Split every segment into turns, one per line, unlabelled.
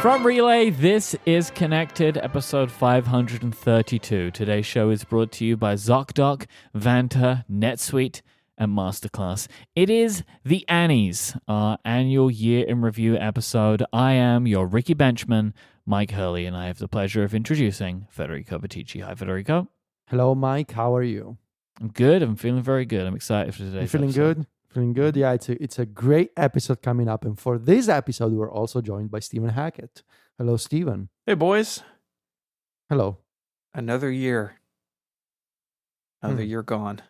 From Relay, this is Connected, episode 532. Today's show is brought to you by ZocDoc, Vanta, NetSuite, and Masterclass. It is the Annies, our annual year in review episode. I am your Ricky Benchman, Mike Hurley, and I have the pleasure of introducing Federico Viticci. Hi, Federico.
Hello, Mike. How are you?
I'm good. I'm feeling very good. I'm excited for today's
You feeling
episode.
good? Feeling good? Yeah, it's a great episode coming up. And for this episode, we're also joined by Stephen Hackett. Hello, Stephen.
Hey, boys.
Hello.
Another year. Another year gone.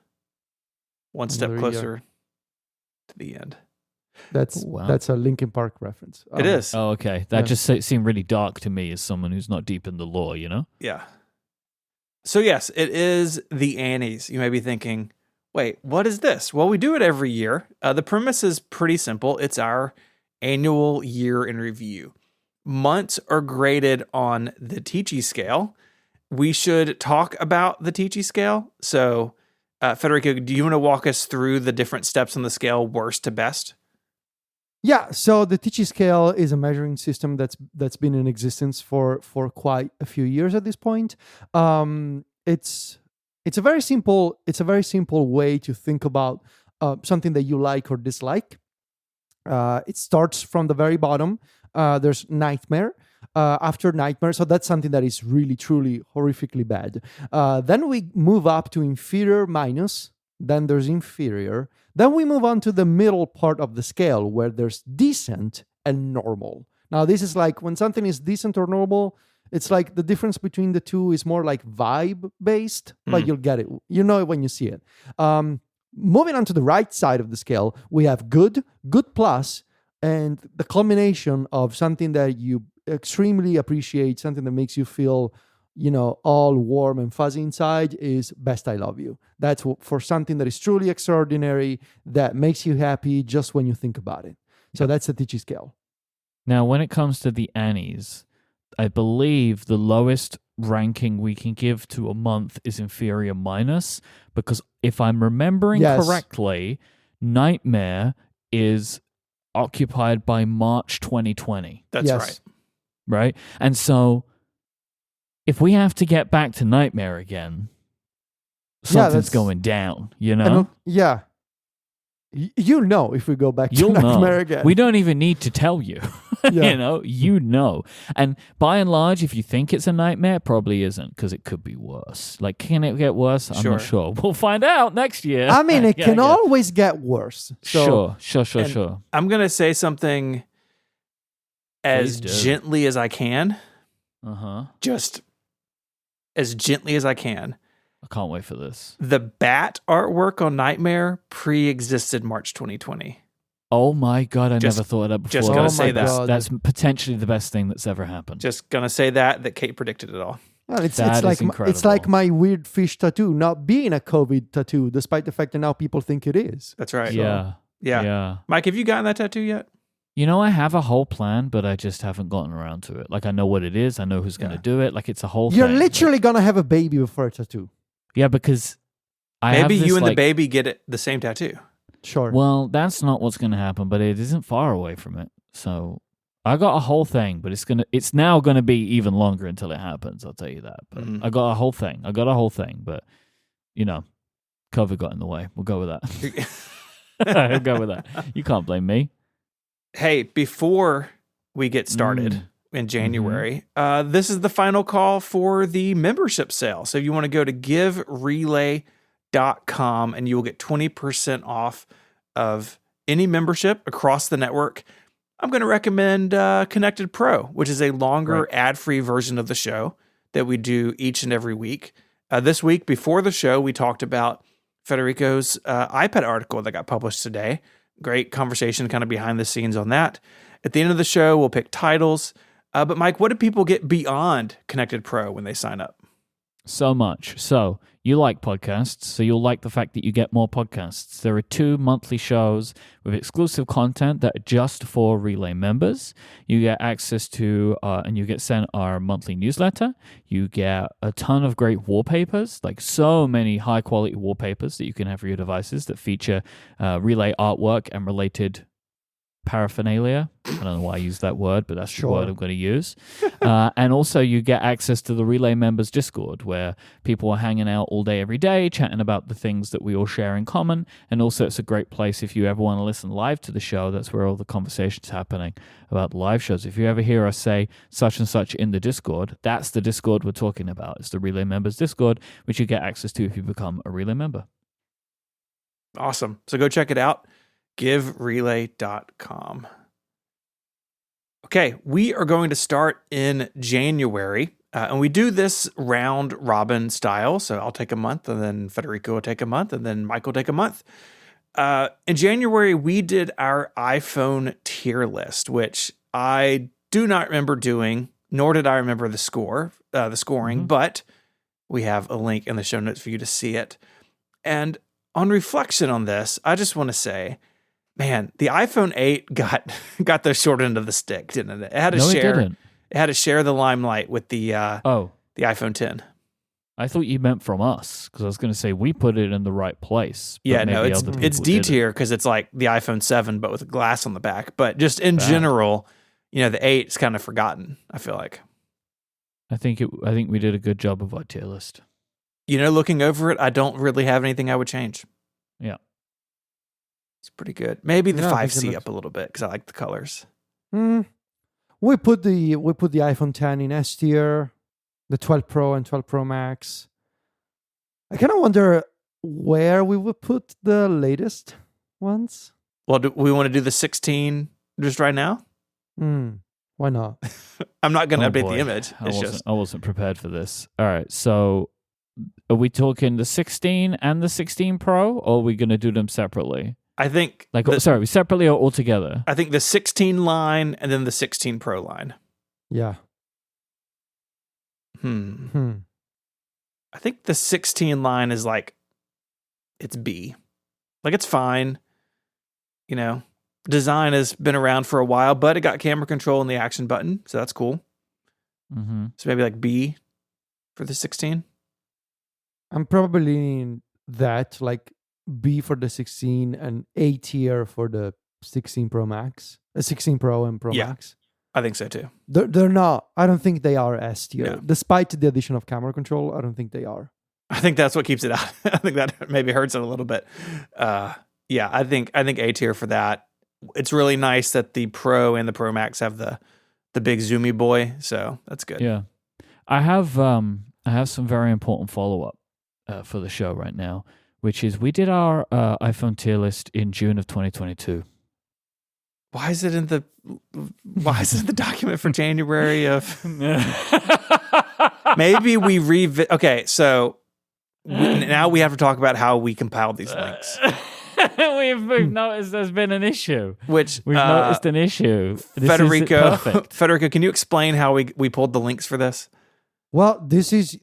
One step
Another
closer to the end.
That's
Wow.
that's a Linkin Park reference.
It is.
Oh, okay. That just seemed really dark to me as someone who's not deep in the lore, you know?
Yeah. So, yes, it is the Annies. You may be thinking, wait, what is this? Well, we do it every year. The premise is pretty simple. It's our annual year in review. Months are graded on the Ticci scale. We should talk about the Ticci scale. So, Federico, do you want to walk us through the different steps on the scale, worst to best?
Yeah, so the Ticci scale is a measuring system that's been in existence for quite a few years at this point. It's a very simple way to think about something that you like or dislike. It starts from the very bottom. There's nightmare. After nightmare, so that's something that is really, truly, horrifically bad. Then we move up to inferior minus. Then there's inferior. Then we move on to the middle part of the scale where there's decent and normal. Now, this is like when something is decent or normal, it's like the difference between the two is more like vibe based, but you'll get it. You know it when you see it. Moving on to the right side of the scale, we have good plus, and the culmination of something that you extremely appreciate, something that makes you feel, all warm and fuzzy inside is best I love you. That's for something that is truly extraordinary, that makes you happy just when you think about it. So that's the Ticci scale.
Now, when it comes to the Annies, I believe the lowest ranking we can give to a month is inferior minus, because if I'm remembering correctly, Nightmare is occupied by March 2020.
That's right.
Right? And so if we have to get back to Nightmare again, something's going down, you know?
You'll know if we go back to Nightmare again.
We don't even need to tell you.
Yeah.
you know. And by and large, if you think it's a nightmare, it probably isn't, because it could be worse. Like, can it get worse? I'm not sure. We'll find out next year.
I mean, it can always get worse. So.
Sure.
I'm going to say something as gently as I can. Just as gently as I can.
I can't wait for this.
The bat artwork on Nightmare pre-existed March 2020.
Oh my God, I never thought of that before.
Just going to say that.
That's potentially the best thing that's ever happened.
Just going to say that Kate predicted it all.
Well, it's like my weird fish tattoo not being a COVID tattoo, despite the fact that now people think it is.
That's right.
Yeah.
Mike, have you gotten that tattoo yet?
I have a whole plan, but I just haven't gotten around to it. Like, I know what it is. I know who's going to do it. Like, it's a whole thing.
You're literally going to have a baby before a tattoo.
Yeah, because
maybe you and the baby get the same tattoo.
Sure.
Well, that's not what's going to happen, but it isn't far away from it. So I got a whole thing, but it's now going to be even longer until it happens. I'll tell you that. But I got a whole thing, but COVID got in the way. We'll go with that. We'll go with that. You can't blame me.
Hey, before we get started in January, this is the final call for the membership sale. So if you want to go to giverelay.com and you will get 20% off of any membership across the network. I'm going to recommend Connected Pro, which is a longer ad-free version of the show that we do each and every week. This week, before the show, we talked about Federico's iPad article that got published today. Great conversation kind of behind the scenes on that. At the end of the show, we'll pick titles. But Mike, what do people get beyond Connected Pro when they sign up?
So much. So you like podcasts, so you'll like the fact that you get more podcasts. There are 2 monthly shows with exclusive content that are just for Relay members. You get access to, and you get sent our monthly newsletter. You get a ton of great wallpapers, like so many high quality wallpapers that you can have for your devices that feature Relay artwork and related paraphernalia. I don't know why I use that word, but that's the
Sure.
word I'm going to use. And also you get access to the Relay members Discord, where people are hanging out all day, every day, chatting about the things that we all share in common. And also it's a great place if you ever want to listen live to the show. That's where all the conversation's happening about live shows. If you ever hear us say such and such in the Discord, that's the Discord we're talking about. It's the Relay members Discord, which you get access to if you become a Relay member.
Awesome. So go check it out. GiveRelay.com. Okay, we are going to start in January, and we do this round robin style. So I'll take a month, and then Federico will take a month, and then Mike will take a month. In January, we did our iPhone tier list, which I do not remember doing, nor did I remember the scoring, but we have a link in the show notes for you to see it. And on reflection on this, I just want to say, man, the iPhone 8 got the short end of the stick, didn't it? It had to
It
had to share the limelight with the iPhone 10.
I thought you meant from us, because I was going to say we put it in the right place. But
Yeah, no,
maybe other
it's
people
D
didn't.
tier because it's like the iPhone 7, but with a glass on the back. But just in general, the 8 is kind of forgotten, I feel like.
I think we did a good job of our tier list.
Looking over it, I don't really have anything I would change.
Yeah.
It's pretty good. Maybe the
Yeah, I think it
5C
looks-
up a little bit because I like the colors.
We put the iPhone 10 in S tier, the 12 Pro and 12 Pro Max. I kind of wonder where we would put the latest ones.
Well, do we want to do the 16 just right now?
Why not?
I'm not going to
Oh,
update
boy.
the image.
I wasn't prepared for this. All right, so are we talking the 16 and the 16 Pro, or are we going to do them separately?
I think
Separately or all together?
I think the 16 line and then the 16 Pro line.
Yeah.
I think the 16 line is like, it's B. Like, it's fine. Design has been around for a while, but it got camera control and the action button, so that's cool.
Mm-hmm.
So maybe like B for the 16.
I'm probably leaning that, like B for the 16 and A tier for the 16 Pro Max, 16 Pro and Pro
Yeah.
Max.
I think so too.
They're not. I don't think they are S tier.
No.
Despite the addition of camera control, I don't think they are.
I think that's what keeps it out. I think that maybe hurts it a little bit. Yeah, I think A tier for that. It's really nice that the Pro and the Pro Max have the big zoomy boy, so that's good.
Yeah, I have some very important follow up for the show right now, which is we did our iPhone tier list in June of 2022.
Why is it in the document for January of? Maybe we Okay, so now we have to talk about how we compiled these links.
We've noticed there's been an issue.
Which
We've noticed an issue.
Federico,
Perfect.
Federico, can you explain how we pulled the links for this?
Well, this is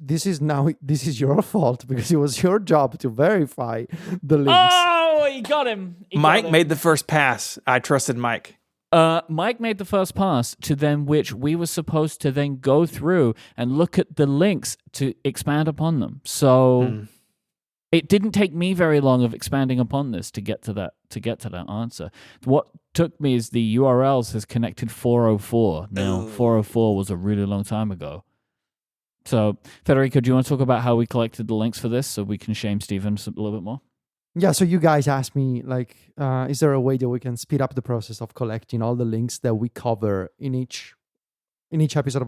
your fault because it was your job to verify the links.
Oh, he got him.
Mike made the first pass. I trusted Mike.
Mike made the first pass to then which we were supposed to then go through and look at the links to expand upon them. So it didn't take me very long of expanding upon this to get to that answer. What took me is the URLs has connected 404. Now 404 was a really long time ago. So Federico, do you want to talk about how we collected the links for this so we can shame Steven a little bit more?
Yeah, so you guys asked me, like, is there a way that we can speed up the process of collecting all the links that we cover in each episode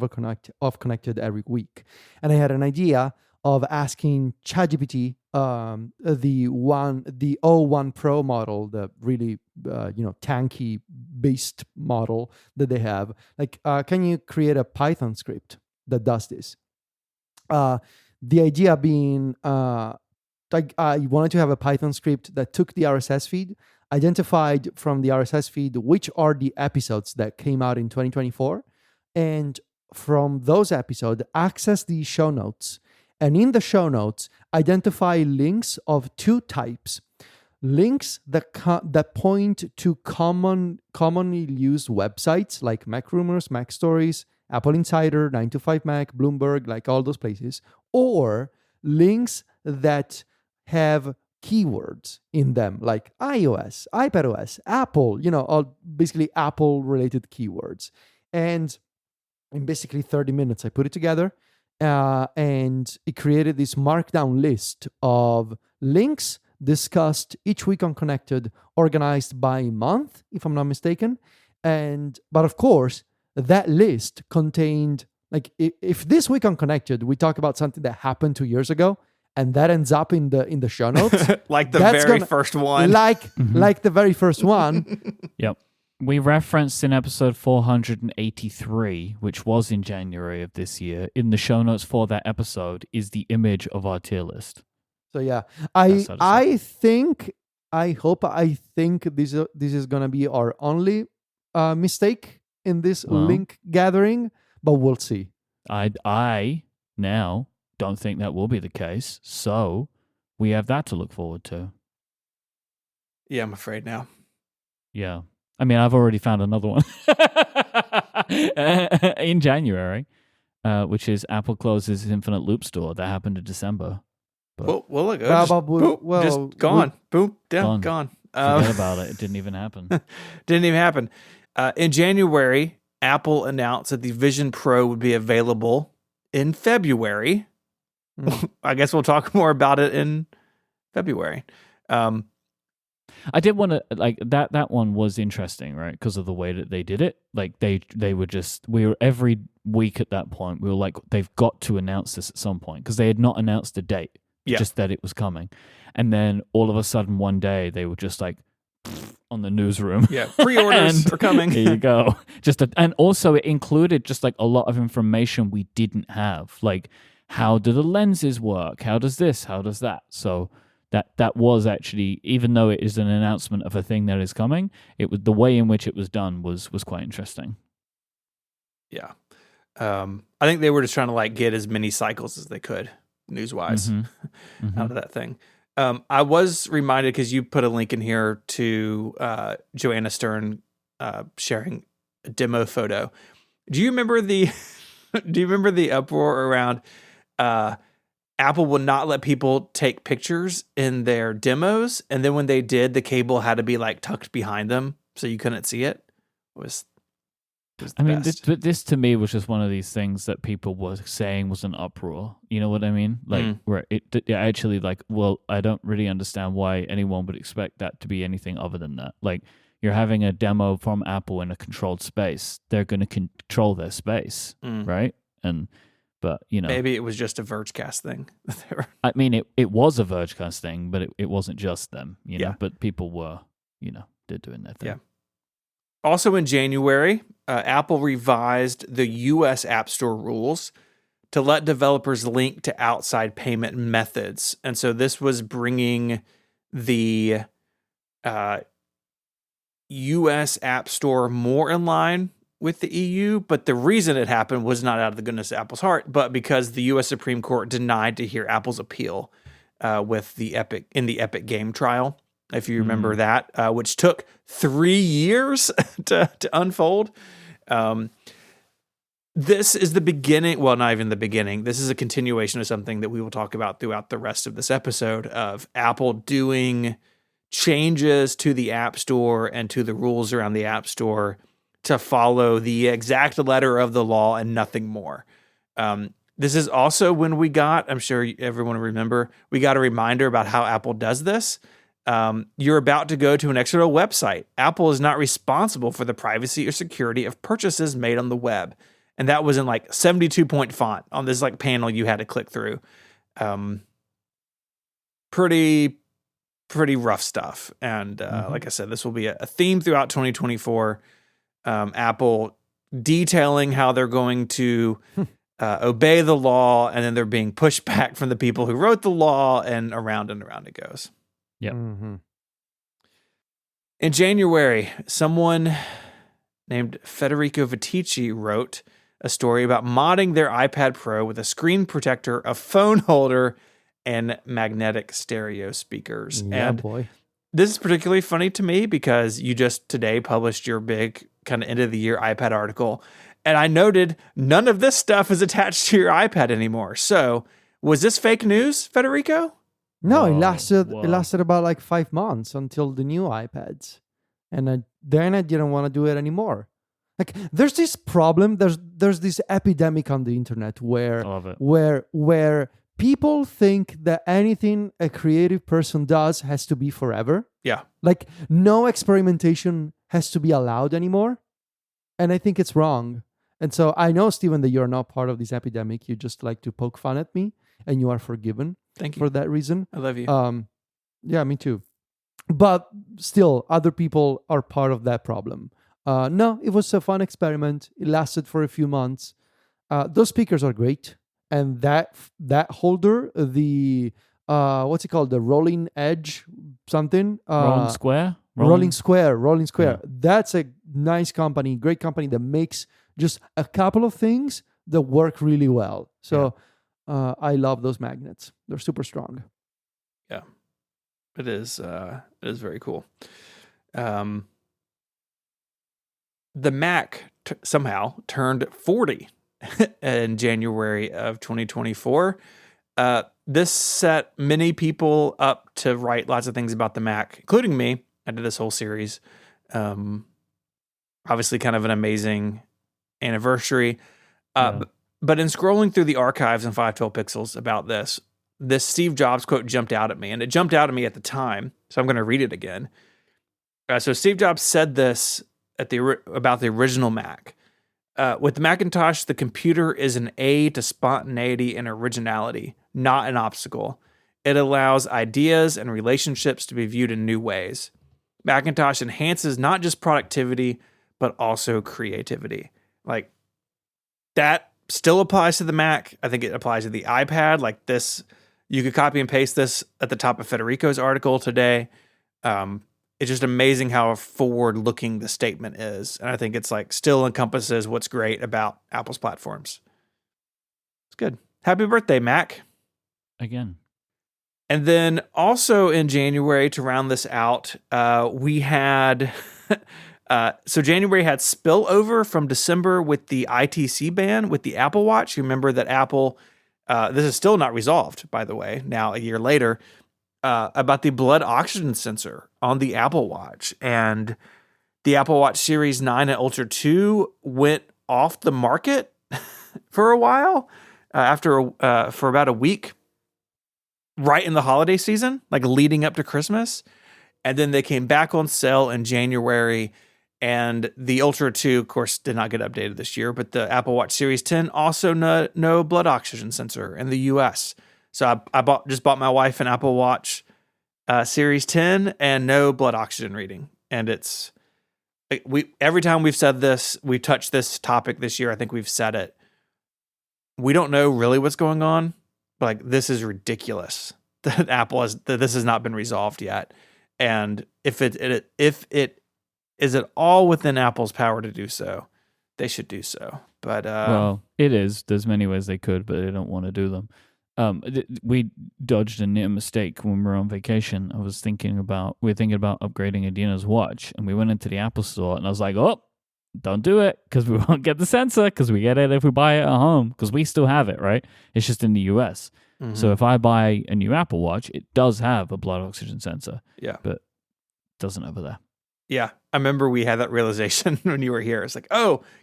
of Connected every week? And I had an idea of asking ChatGPT, the O1 Pro model, the really tanky beast model that they have. Like, can you create a Python script that does this? The idea being, I wanted to have a Python script that took the RSS feed, identified from the RSS feed which are the episodes that came out in 2024, and from those episodes, access the show notes. And in the show notes, identify links of two types. Links that point to commonly used websites like Mac Rumors, Mac Stories, Apple Insider, 9to5Mac, Bloomberg, like all those places, or links that have keywords in them, like iOS, iPadOS, Apple, all basically Apple related keywords. And in basically 30 minutes, I put it together, and it created this markdown list of links discussed each week on Connected, organized by month, if I'm not mistaken. But of course, that list contained, like, if this week on Connected we talk about something that happened 2 years ago, and that ends up in the show notes,
like the very first one,
like the very first one.
Yep. We referenced in episode 483, which was in January of this year, in the show notes for that episode is the image of our tier list.
So yeah, I think this is gonna be our only mistake in this link gathering, but we'll see.
I now don't think that will be the case, so we have that to look forward to.
Yeah, I'm afraid now.
Yeah. I mean, I've already found another one in January, which is Apple closes its Infinite Loop store. That happened in December.
But, look,
just
gone. Boom, down, gone.
Forget about it. It didn't even happen.
Didn't even happen. In January, Apple announced that the Vision Pro would be available in February. I guess we'll talk more about it in February.
I did want to, like, that one was interesting, right? Because of the way that they did it. Like, we were every week at that point, we were like, they've got to announce this at some point, because they had not announced a date, just that it was coming. And then all of a sudden one day they were just like on the newsroom.
Yeah, pre-orders are coming.
Here you go. And also it included just like a lot of information we didn't have. Like, how do the lenses work? How does this? How does that? So that was actually, even though it is an announcement of a thing that is coming, it was the way in which it was done was quite interesting.
Yeah. I think they were just trying to like get as many cycles as they could news-wise out of that thing. I was reminded, because you put a link in here to Joanna Stern sharing a demo photo. Do you remember the uproar around Apple will not let people take pictures in their demos, and then when they did, the cable had to be like tucked behind them so you couldn't see it?
This to me was just one of these things that people were saying was an uproar. You know what I mean? Like, where it actually, like, well, I don't really understand why anyone would expect that to be anything other than that. Like, you're having a demo from Apple in a controlled space. They're going to control their space, right? But,
maybe it was just a Vergecast thing.
I mean, it was a Vergecast thing, but it wasn't just them, know, but people were, they're doing their thing.
Yeah. Also in January, Apple revised the U.S. App Store rules to let developers link to outside payment methods. And so this was bringing the U.S. App Store more in line with the EU, but the reason it happened was not out of the goodness of Apple's heart, but because the U.S. Supreme Court denied to hear Apple's appeal with the Epic game trial, if you remember that, which took 3 years to unfold. This is the beginning. Well, not even the beginning. This is a continuation of something that we will talk about throughout the rest of this episode, of Apple doing changes to the App Store and to the rules around the App Store to follow the exact letter of the law and nothing more. This is also when we got, I'm sure everyone will remember, we got a reminder about how Apple does this. You're about to go to an external website. Apple is not responsible for the privacy or security of purchases made on the web. And that was in like 72-point font on this like panel you had to click through. Pretty rough stuff. And like I said, this will be a theme throughout 2024. Apple detailing how they're going to obey the law, and then they're being pushed back from the people who wrote the law, and around it goes.
Yep.
In January, someone named Federico Vitici wrote a story about modding their iPad Pro with a screen protector, a phone holder, and magnetic stereo speakers.
Yeah,
and
boy.
This is particularly funny to me because you just today published your big kind of end of the year iPad article. And I noted none of this stuff is attached to your iPad anymore. So was this fake news, Federico?
No, it
Whoa,
lasted.
whoa.
It lasted about like 5 months until the new iPads, and then I didn't want to do it anymore. Like, there's this problem. There's this epidemic on the internet
I love it.
where people think that anything a creative person does has to be forever.
Yeah.
Like, no experimentation has to be allowed anymore, and I think it's wrong. And so I know, Steven, that you're not part of this epidemic. You just like to poke fun at me, and you are forgiven.
Thank you.
For that reason.
I love you.
Yeah, me too. But still, other people are part of that problem. No, it was a fun experiment. It lasted for a few months. Those speakers are great, and that holder, the what's it called, the Rolling Edge something,
Rolling Square?
Rolling Square.
Yeah.
That's a nice company, great company that makes just a couple of things that work really well. So. I love those magnets. They're super strong.
Yeah, it is very cool. The Mac somehow turned 40 in January of 2024. This set many people up to write lots of things about the Mac, including me. I did this whole series. Obviously, kind of an amazing anniversary. But in scrolling through the archives in 512 Pixels about this Steve Jobs quote jumped out at me, and it jumped out at me at the time, so I'm going to read it again. So Steve Jobs said this about the original Mac. With the Macintosh, the computer is an aid to spontaneity and originality, not an obstacle. It allows ideas and relationships to be viewed in new ways. Macintosh enhances not just productivity, but also creativity. Like, that still applies to the Mac. I think it applies to the iPad. Like this, you could copy and paste this at the top of Federico's article today. It's just amazing how forward-looking the statement is. And I think it's like still encompasses what's great about Apple's platforms. It's good. Happy birthday, Mac.
Again.
And then also in January, to round this out, we had... So January had spillover from December with the ITC ban with the Apple Watch. You remember that Apple, this is still not resolved, by the way, now a year later, about the blood oxygen sensor on the Apple Watch. And the Apple Watch Series 9 and Ultra 2 went off the market for a while, for about a week, right in the holiday season, like leading up to Christmas. And then they came back on sale in January. And the Ultra 2, of course, did not get updated this year, but the Apple Watch Series 10 also no blood oxygen sensor in the US. So I just bought my wife an Apple Watch Series 10 and no blood oxygen reading. And it's every time we've said this, we've touched this topic this year. I think we've said it. We don't know really what's going on, but like this is ridiculous that that this has not been resolved yet. And if it is it all within Apple's power to do so, they should do so. But
well, it is. There's many ways they could, but they don't want to do them. We dodged a near mistake when we were on vacation. We were thinking about upgrading Adina's watch, and we went into the Apple store, and I was like, "Oh, don't do it, because we won't get the sensor, because we get it if we buy it at home, because we still have it, right? It's just in the US.
Mm-hmm.
So if I buy a new Apple Watch, it does have a blood oxygen sensor.
Yeah,
but it doesn't over there.
Yeah, I remember we had that realization when you were here. It's like,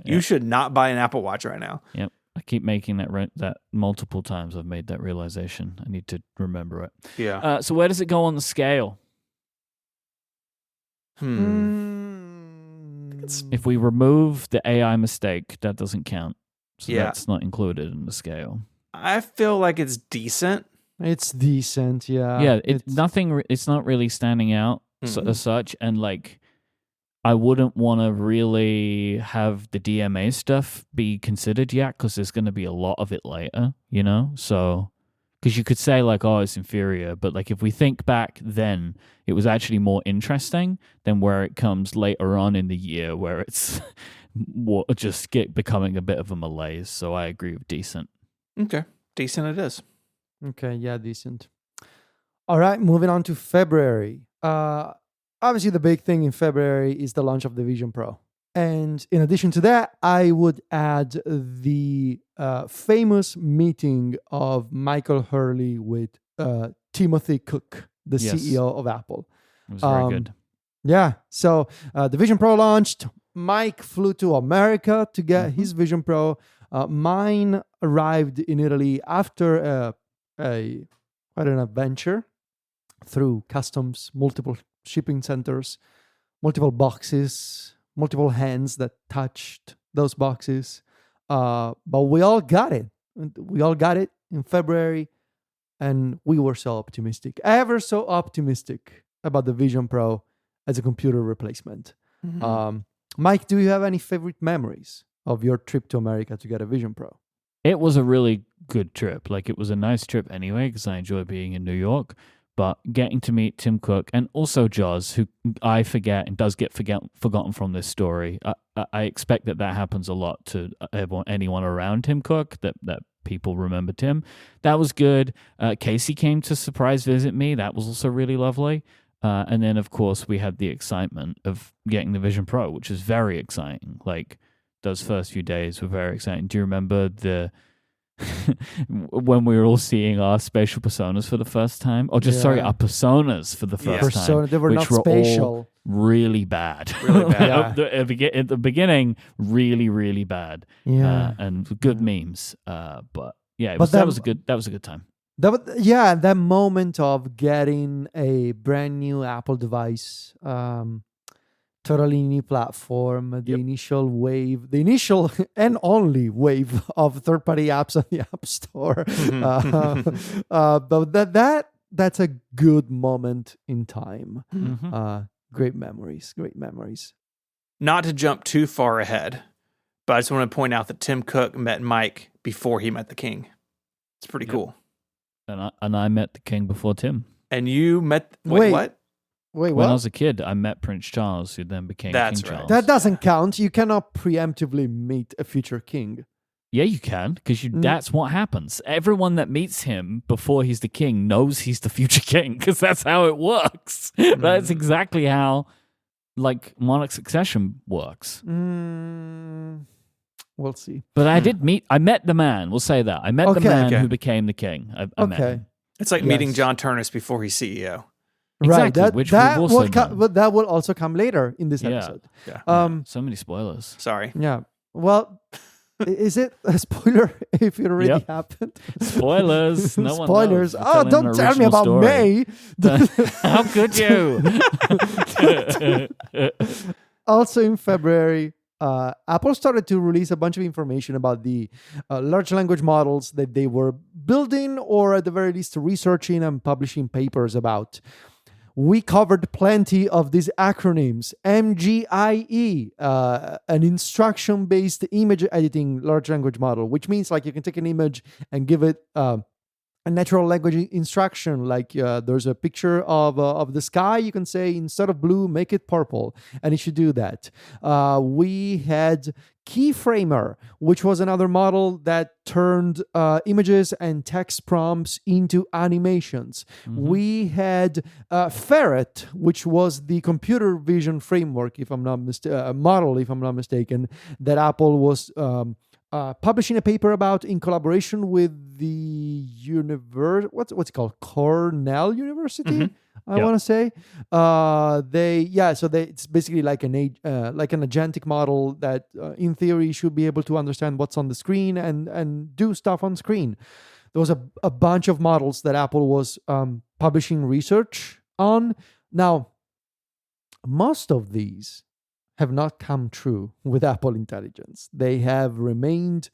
you should not buy an Apple Watch right now.
Yep. I keep making that multiple times. I've made that realization. I need to remember it.
Yeah.
So where does it go on the scale? If we remove the AI mistake, that doesn't count. So that's not included in the scale.
I feel like it's decent.
It's decent, yeah.
Yeah, it's not really standing out as such, and like I wouldn't want to really have the DMA stuff be considered yet, because there's going to be a lot of it later, you know? So, because you could say like, oh, it's inferior, but like if we think back then, it was actually more interesting than where it comes later on in the year, where it's just becoming a bit of a malaise. So I agree with decent.
Okay, decent it is.
Okay, yeah, decent. All right, moving on to February. Obviously, the big thing in February is the launch of the Vision Pro. And in addition to that, I would add the famous meeting of Michael Hurley with Timothy Cook, the
Yes.
CEO of Apple.
It was very good.
Yeah. So the Vision Pro launched. Mike flew to America to get his Vision Pro. Mine arrived in Italy after quite an adventure through customs, multiple shipping centers, multiple boxes, multiple hands that touched those boxes. But we all got it. We all got it in February, and we were so optimistic, ever so optimistic about the Vision Pro as a computer replacement. Mike, do you have any favorite memories of your trip to America to get a Vision Pro?
It was a really good trip. Like, it was a nice trip anyway, because I enjoy being in New York. But getting to meet Tim Cook and also Joz, who I forget and does get forgotten from this story. I expect that happens a lot to anyone around Tim Cook, that people remember Tim. That was good. Casey came to surprise visit me. That was also really lovely. And then, of course, we had the excitement of getting the Vision Pro, which is very exciting. Like, those first few days were very exciting. Do you remember when we were all seeing our spatial personas for the first time? Or just, sorry, our personas for the first time.
They were
which
not
were
spatial.
All really bad.
Really bad.
At the beginning, really, really bad.
Yeah.
And good memes. But yeah,
But
that was a good time.
That moment of getting a brand new Apple device, totally new platform, the initial wave, the initial and only wave of third-party apps on the App Store. But that's a good moment in time. Great memories.
Not to jump too far ahead, but I just want to point out that Tim Cook met Mike before he met the king. It's pretty cool.
And I met the king before Tim.
And you met...
Wait,
what?
Wait,
When
what?
I was a kid, I met Prince Charles, who then became King Charles.
That doesn't count. You cannot preemptively meet a future king.
Yeah, you can, because that's what happens. Everyone that meets him before he's the king knows he's the future king, because that's how it works. That's exactly how, like, monarch succession works.
We'll see.
But I met the man. We'll say that. I met the man who became the king. I met him.
It's like meeting John Ternus before he's CEO.
Exactly,
right.
which we've also done.
But that will also come later in this episode.
Yeah.
So many spoilers.
Sorry.
Yeah. Well, is it a spoiler if it already happened?
Spoilers. No one
Spoilers.
knows.
Oh, don't tell me about May.
How could you?
Also in February, Apple started to release a bunch of information about the large language models that they were building, or at the very least researching and publishing papers about. We covered plenty of these acronyms. MGIE, an instruction-based image editing large language model, which means like you can take an image and give it a natural language instruction. Like there's a picture of the sky. You can say, instead of blue, make it purple. And it should do that. We had Keyframer, which was another model that turned images and text prompts into animations. We had Ferret, which was the computer vision framework, if I'm not model, if I'm not mistaken, that Apple was publishing a paper about in collaboration with the what's it called, Cornell University. I want to say it's basically like an agentic model that in theory should be able to understand what's on the screen and do stuff on screen. There was a bunch of models that Apple was publishing research on. Now, most of these have not come true with Apple Intelligence. They have remained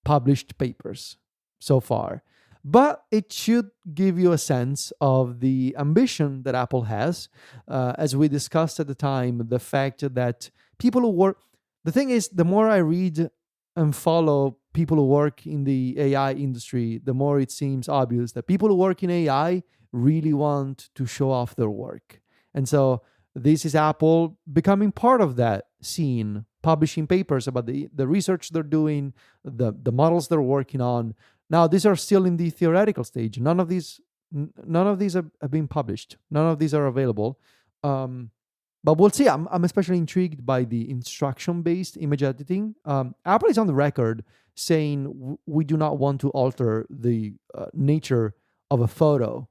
published papers so far. But it should give you a sense of the ambition that Apple has. As we discussed at the time, the fact that people who work... The thing is, the more I read and follow people who work in the AI industry, the more it seems obvious that people who work in AI really want to show off their work. And so this is Apple becoming part of that scene, publishing papers about the research they're doing, the models they're working on. Now, these are still in the theoretical stage. None of these have been published. None of these are available. But we'll see. I'm especially intrigued by the instruction-based image editing. Apple is on the record saying we do not want to alter the nature of a photo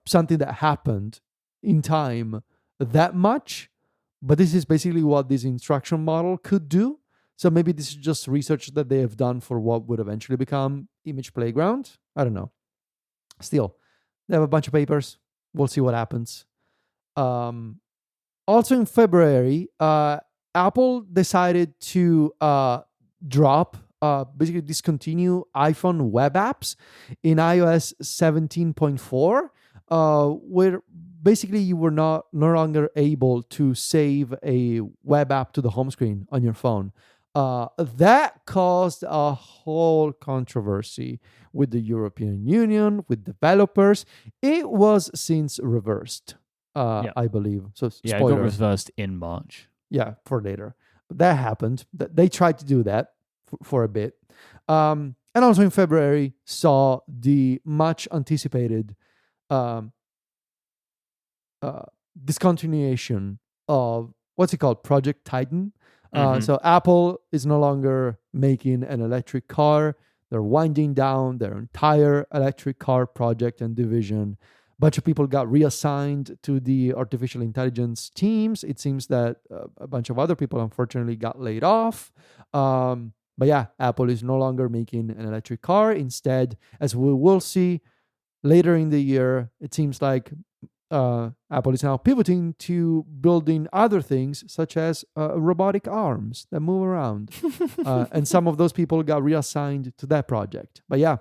something that happened in time that much, but this is basically what this instruction model could do. So maybe this is just research that they have done for what would eventually become Image Playground. I don't know. Still, they have a bunch of papers. We'll see what happens. Also in February, Apple decided to basically discontinue iPhone web apps in iOS 17.4, where basically you were no longer able to save a web app to the home screen on your phone. That caused a whole controversy with the European Union, with developers. It was since reversed, I believe. So
Yeah,
spoiler.
it got reversed in March.
Yeah, for later. But that happened. They tried to do that for a bit. And also in February, saw the much anticipated discontinuation of what's it called? Project Titan. So Apple is no longer making an electric car. They're winding down their entire electric car project and division. A bunch of people got reassigned to the artificial intelligence teams. It seems that a bunch of other people, unfortunately, got laid off. But yeah, Apple is no longer making an electric car. Instead, as we will see later in the year, it seems like Apple is now pivoting to building other things, such as robotic arms that move around. And some of those people got reassigned to that project. But yeah,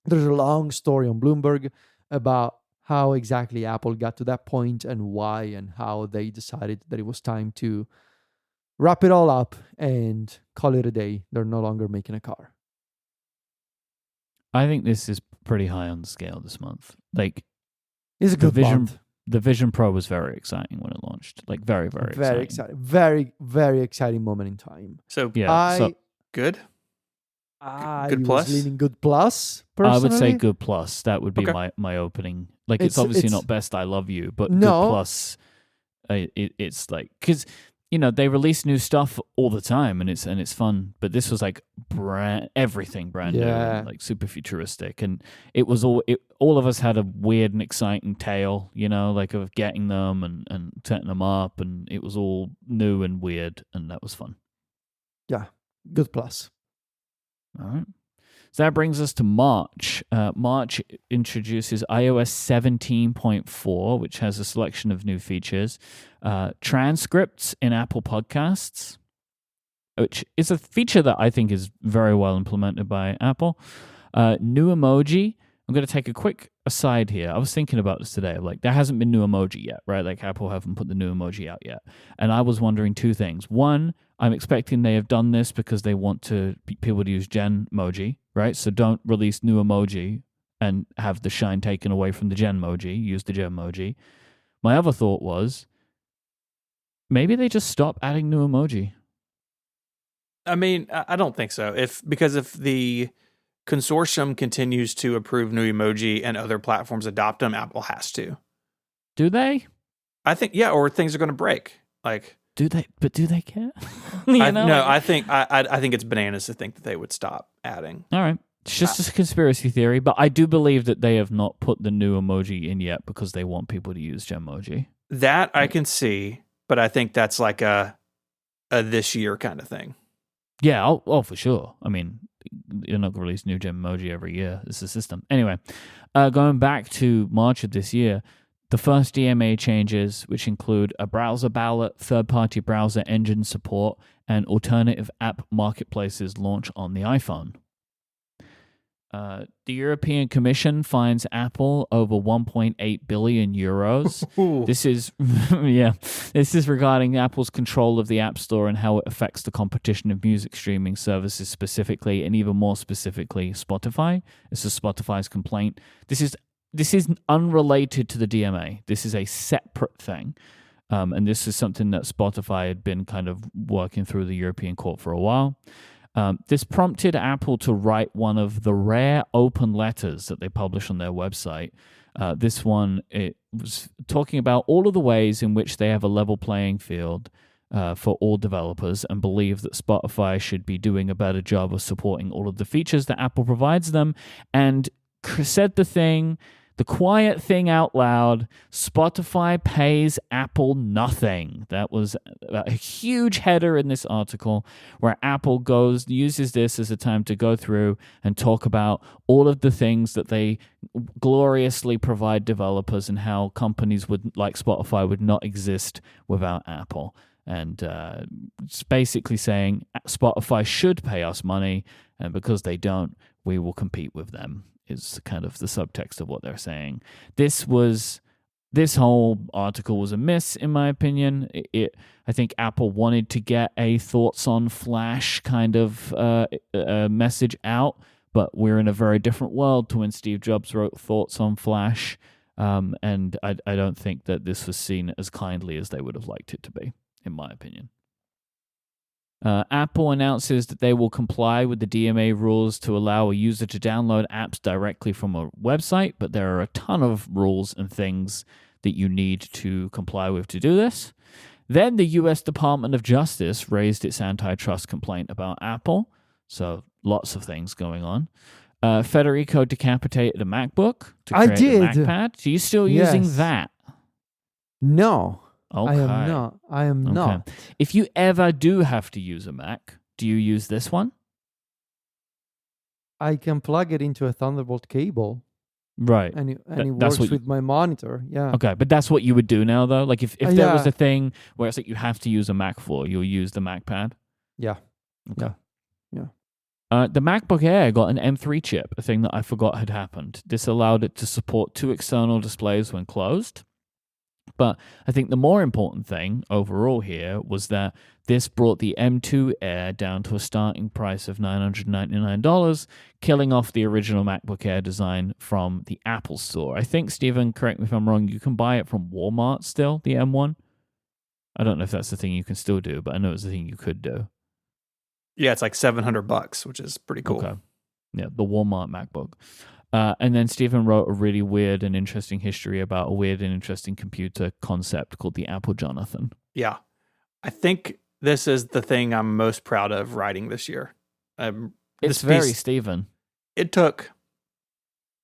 there's a long story on Bloomberg about how exactly Apple got to that point and why and how they decided that it was time to wrap it all up and call it a day. They're no longer making a car.
I think this is pretty high on the scale this month. Like,
It's a good month.
The Vision Pro was very exciting when it launched. Like, very, very exciting.
Very, very exciting moment in time.
So
Yeah,
good.
I
Good
was
plus?
leaning good plus, personally.
I would say good plus. That would be
Okay.
my opening. Like, it's obviously
it's-
not best I love you, but
No.
good plus. It's like, because they release new stuff all the time, and it's fun. But this was like everything brand new,
Yeah.
and like super futuristic, and it was all of us had a weird and exciting tale, like of getting them and setting them up, and it was all new and weird, and that was fun.
Yeah, good plus.
All right. So that brings us to March. March introduces iOS 17.4, which has a selection of new features. Transcripts in Apple Podcasts, which is a feature that I think is very well implemented by Apple. New emoji. I'm going to take a quick aside here. I was thinking about this today. Like, there hasn't been new emoji yet, right? Like, Apple haven't put the new emoji out yet. And I was wondering two things. One, I'm expecting they have done this because they want people to use Genmoji, right? So don't release new emoji and have the shine taken away from the Genmoji. Use the Genmoji. My other thought was, maybe they just stop adding new emoji.
I mean, I don't think so. Because if the consortium continues to approve new emoji and other platforms adopt them, Apple has to.
Do they?
I think, yeah, or things are going to break. Like,
do they? But do they care?
I think it's bananas to think that they would stop adding.
All right. It's just a conspiracy theory, but I do believe that they have not put the new emoji in yet because they want people to use Genmoji.
That I can see, but I think that's like a this year kind of thing.
Yeah, oh, for sure. I mean, you're not going to release new Genmoji every year. It's a system. Anyway, going back to March of this year, the first DMA changes, which include a browser ballot, third-party browser engine support, and alternative app marketplaces launch on the iPhone. The European Commission fines Apple over 1.8 billion euros. This is regarding Apple's control of the App Store and how it affects the competition of music streaming services specifically, and even more specifically, Spotify. This is Spotify's complaint. This is unrelated to the DMA. This is a separate thing. And this is something that Spotify had been kind of working through the European court for a while. This prompted Apple to write one of the rare open letters that they publish on their website. This one, it was talking about all of the ways in which they have a level playing field for all developers and believe that Spotify should be doing a better job of supporting all of the features that Apple provides them, and said the thing The quiet thing out loud, Spotify pays Apple nothing. That was a huge header in this article where Apple uses this as a time to go through and talk about all of the things that they gloriously provide developers and how companies like Spotify would not exist without Apple. And it's basically saying Spotify should pay us money, and because they don't, we will compete with them, is kind of the subtext of what they're saying. This whole article was a miss, in my opinion. I think Apple wanted to get a thoughts on Flash kind of message out, but we're in a very different world to when Steve Jobs wrote thoughts on Flash, and I don't think that this was seen as kindly as they would have liked it to be, in my opinion. Apple announces that they will comply with the DMA rules to allow a user to download apps directly from a website, but there are a ton of rules and things that you need to comply with to do this. Then the U.S. Department of Justice raised its antitrust complaint about Apple, so lots of things going on. Federico decapitated a MacBook to create a MacPad. So you still using that?
No.
Okay.
I am not.
If you ever do have to use a Mac, do you use this one?
I can plug it into a Thunderbolt cable.
Right.
And it works with my monitor. Yeah.
Okay, but that's what you would do now, though? Like if there was a thing where it's like you have to use a Mac for, you'll use the MacPad?
Yeah.
Okay.
Yeah.
The MacBook Air got an M3 chip, a thing that I forgot had happened. This allowed it to support 2 external displays when closed. But I think the more important thing overall here was that this brought the M2 Air down to a starting price of $999, killing off the original MacBook Air design from the Apple Store. I think, Stephen, correct me if I'm wrong, you can buy it from Walmart still, the M1. I don't know if that's the thing you can still do, but I know it's the thing you could do.
Yeah, it's like $700, which is pretty cool.
Okay. Yeah, the Walmart MacBook. And then Stephen wrote a really weird and interesting history about a weird and interesting computer concept called the Apple Jonathan.
Yeah. I think this is the thing I'm most proud of writing this year.
It's very Stephen.
It took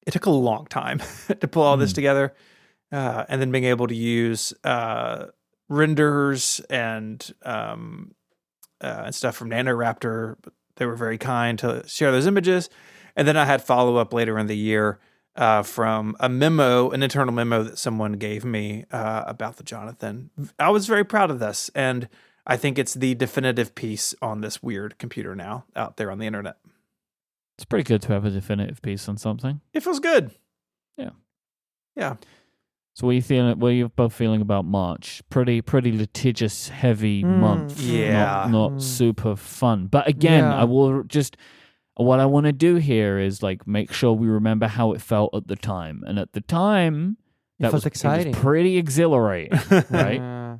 a long time to pull all this together, and then being able to use renders and stuff from NanoRaptor. They were very kind to share those images. And then I had follow-up later in the year from an internal memo that someone gave me about the Jonathan. I was very proud of this, and I think it's the definitive piece on this weird computer now out there on the internet.
It's pretty good to have a definitive piece on something.
It feels good.
Yeah.
Yeah.
So what are you feeling? What are you both feeling about March? Pretty litigious, heavy month.
Yeah.
Not super fun. But again, what I want to do here is like make sure we remember how it felt at the time. And at the time,
that was exciting.
It was pretty exhilarating, right?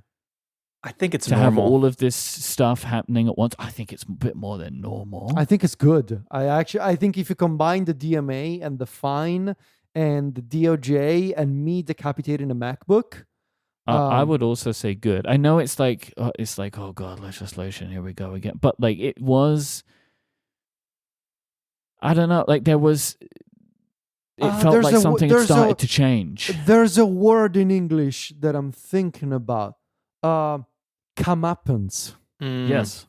I think it's
to
normal.
have all of this stuff happening at once. I think it's a bit more than normal.
I think it's good. I think if you combine the DMA and the fine and the DOJ and me decapitating a MacBook,
I would also say good. I know it's like oh god, legislation, here we go again. But like it was. I don't know, like it felt like something had started to change.
There's a word in English that I'm thinking about. Comeuppance.
Yes.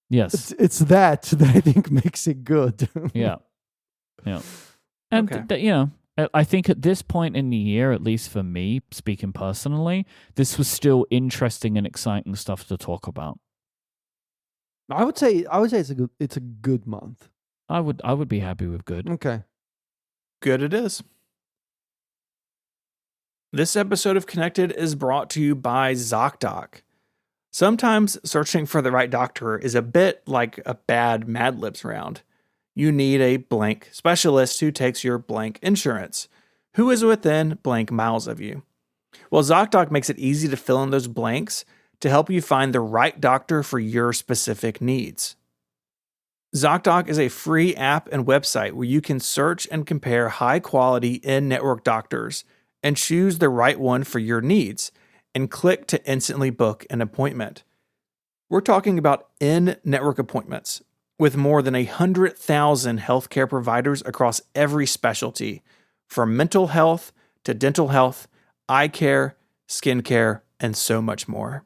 It's that I think makes it good.
Yeah. And, I think at this point in the year, at least for me, speaking personally, this was still interesting and exciting stuff to talk about.
I would say it's a good month.
I would be happy with good.
Okay.
Good it is. This episode of Connected is brought to you by ZocDoc. Sometimes searching for the right doctor is a bit like a bad Mad Libs round. You need a blank specialist who takes your blank insurance, who is within blank miles of you. Well, ZocDoc makes it easy to fill in those blanks to help you find the right doctor for your specific needs. ZocDoc is a free app and website where you can search and compare high-quality in-network doctors and choose the right one for your needs, and click to instantly book an appointment. We're talking about in-network appointments with more than 100,000 healthcare providers across every specialty, from mental health to dental health, eye care, skin care, and so much more.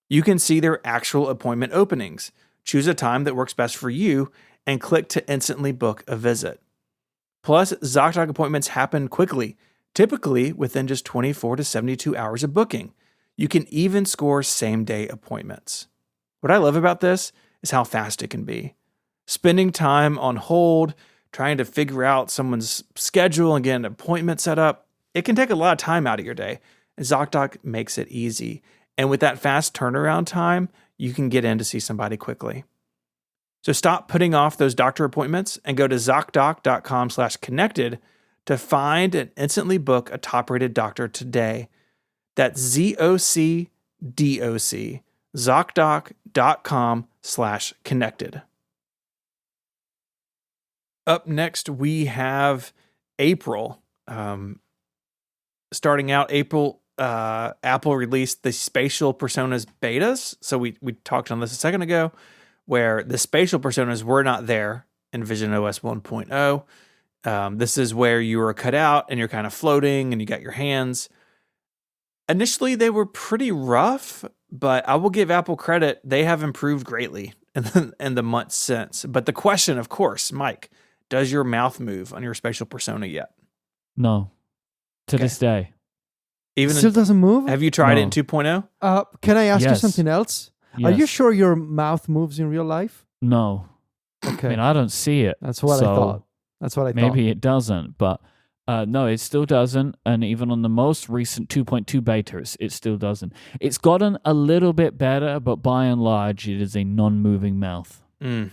You can see their actual appointment openings, choose a time that works best for you, and click to instantly book a visit. Plus, ZocDoc appointments happen quickly, typically within just 24 to 72 hours of booking. You can even score same-day appointments. What I love about this is how fast it can be. Spending time on hold, trying to figure out someone's schedule and get an appointment set up, it can take a lot of time out of your day, and ZocDoc makes it easy. And with that fast turnaround time, you can get in to see somebody quickly. So stop putting off those doctor appointments and go to ZocDoc.com/connected to find and instantly book a top-rated doctor today. That's ZocDoc, ZocDoc.com/connected. Up next, we have April. Starting out April, Apple released the spatial personas betas. So we talked on this a second ago, where the spatial personas were not there in Vision OS 1.0. This is where you were cut out and you're kind of floating and you got your hands. Initially, they were pretty rough, but I will give Apple credit. They have improved greatly in the months since. But the question, of course, Mike, does your mouth move on your spatial persona yet?
No. To this day.
It still doesn't move?
Have you tried it in 2.0?
Can I ask you
Yes.
something else?
Yes.
Are you sure your mouth moves in real life?
No.
Okay.
I mean, I don't see it.
That's what I thought. That's what I thought.
Maybe it doesn't, but no, it still doesn't. And even on the most recent 2.2 beta, it still doesn't. It's gotten a little bit better, but by and large, it is a non-moving mouth.
It's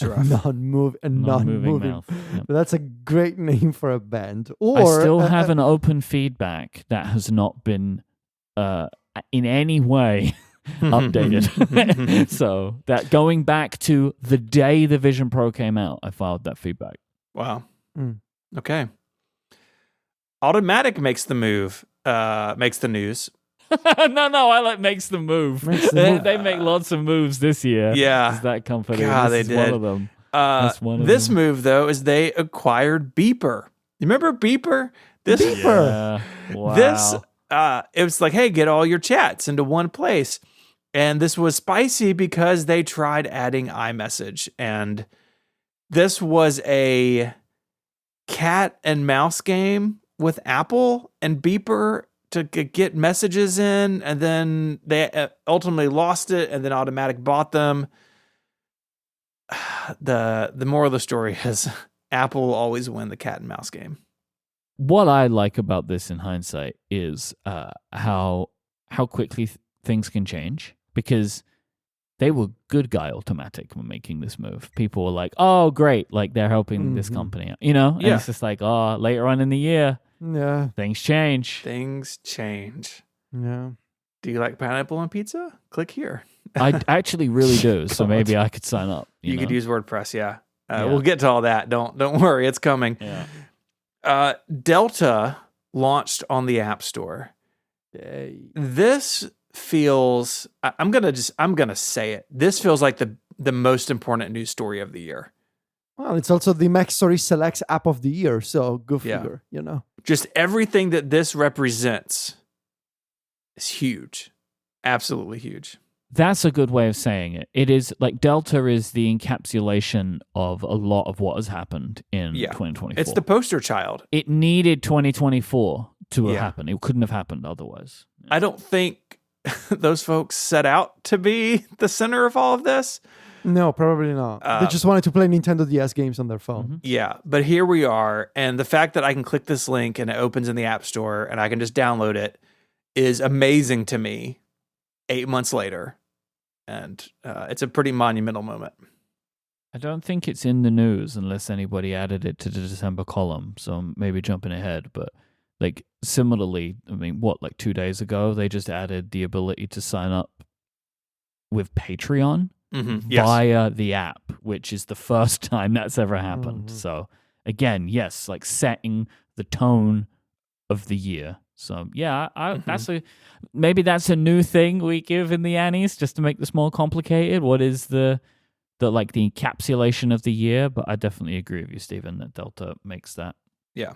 rough.
Non-moving
non-moving.
mouth. Yep.
That's a great name for a band. Or
I still have an open feedback that has not been in any way updated. So that going back to the day the Vision Pro came out, I filed that feedback.
Wow. Okay. Automatic makes the news.
no, I like makes the move. They make lots of moves this year.
Yeah.
It's that company.
God,
This
they
is
did.
one of them.
This move, though, is they acquired Beeper. You remember Beeper?
Beeper.
Yeah. Wow.
This, it was like, hey, get all your chats into one place. And this was spicy because they tried adding iMessage. And this was a cat and mouse game with Apple and Beeper to get messages in. And then they ultimately lost it. And then Automatic bought them. The moral of the story is Apple will always win the cat and mouse game.
What I like about this in hindsight is how quickly things can change, because they were good guy Automatic when making this move. People were like, oh, great, like they're helping this company out, you know? And it's just like, oh, later on in the year, things change.
Things change.
Yeah.
Do you like pineapple on pizza? Click here.
I actually really do, so maybe I could sign up.
You
know?
could use WordPress, yeah. We'll get to all that. Don't worry, it's coming.
Yeah.
Delta launched on the App Store. This feels, I'm gonna say it. This feels like the most important news story of the year.
Well, it's also the Mac Story Selects app of the year, so go figure, you know.
Just everything that this represents is huge. Absolutely huge.
That's a good way of saying it. It is like Delta is the encapsulation of a lot of what has happened in 2024.
It's the poster child.
It needed 2024 to have happened. It couldn't have happened otherwise.
I don't think those folks set out to be the center of all of this.
No, probably not. They just wanted to play Nintendo DS games on their phone.
Mm-hmm.
Yeah, but here we are. And the fact that I can click this link and it opens in the App Store and I can just download it is amazing to me 8 months later. And it's a pretty monumental moment.
I don't think it's in the news unless anybody added it to the December column. So I'm maybe jumping ahead. But like similarly, I mean, like 2 days ago, they just added the ability to sign up with Patreon via the app, which is the first time that's ever happened. So again, yes, like setting the tone of the year. So yeah, maybe that's a new thing we give in the Annies just to make this more complicated. What is the encapsulation of the year? But I definitely agree with you, Stephen, that Delta makes that.
Yeah.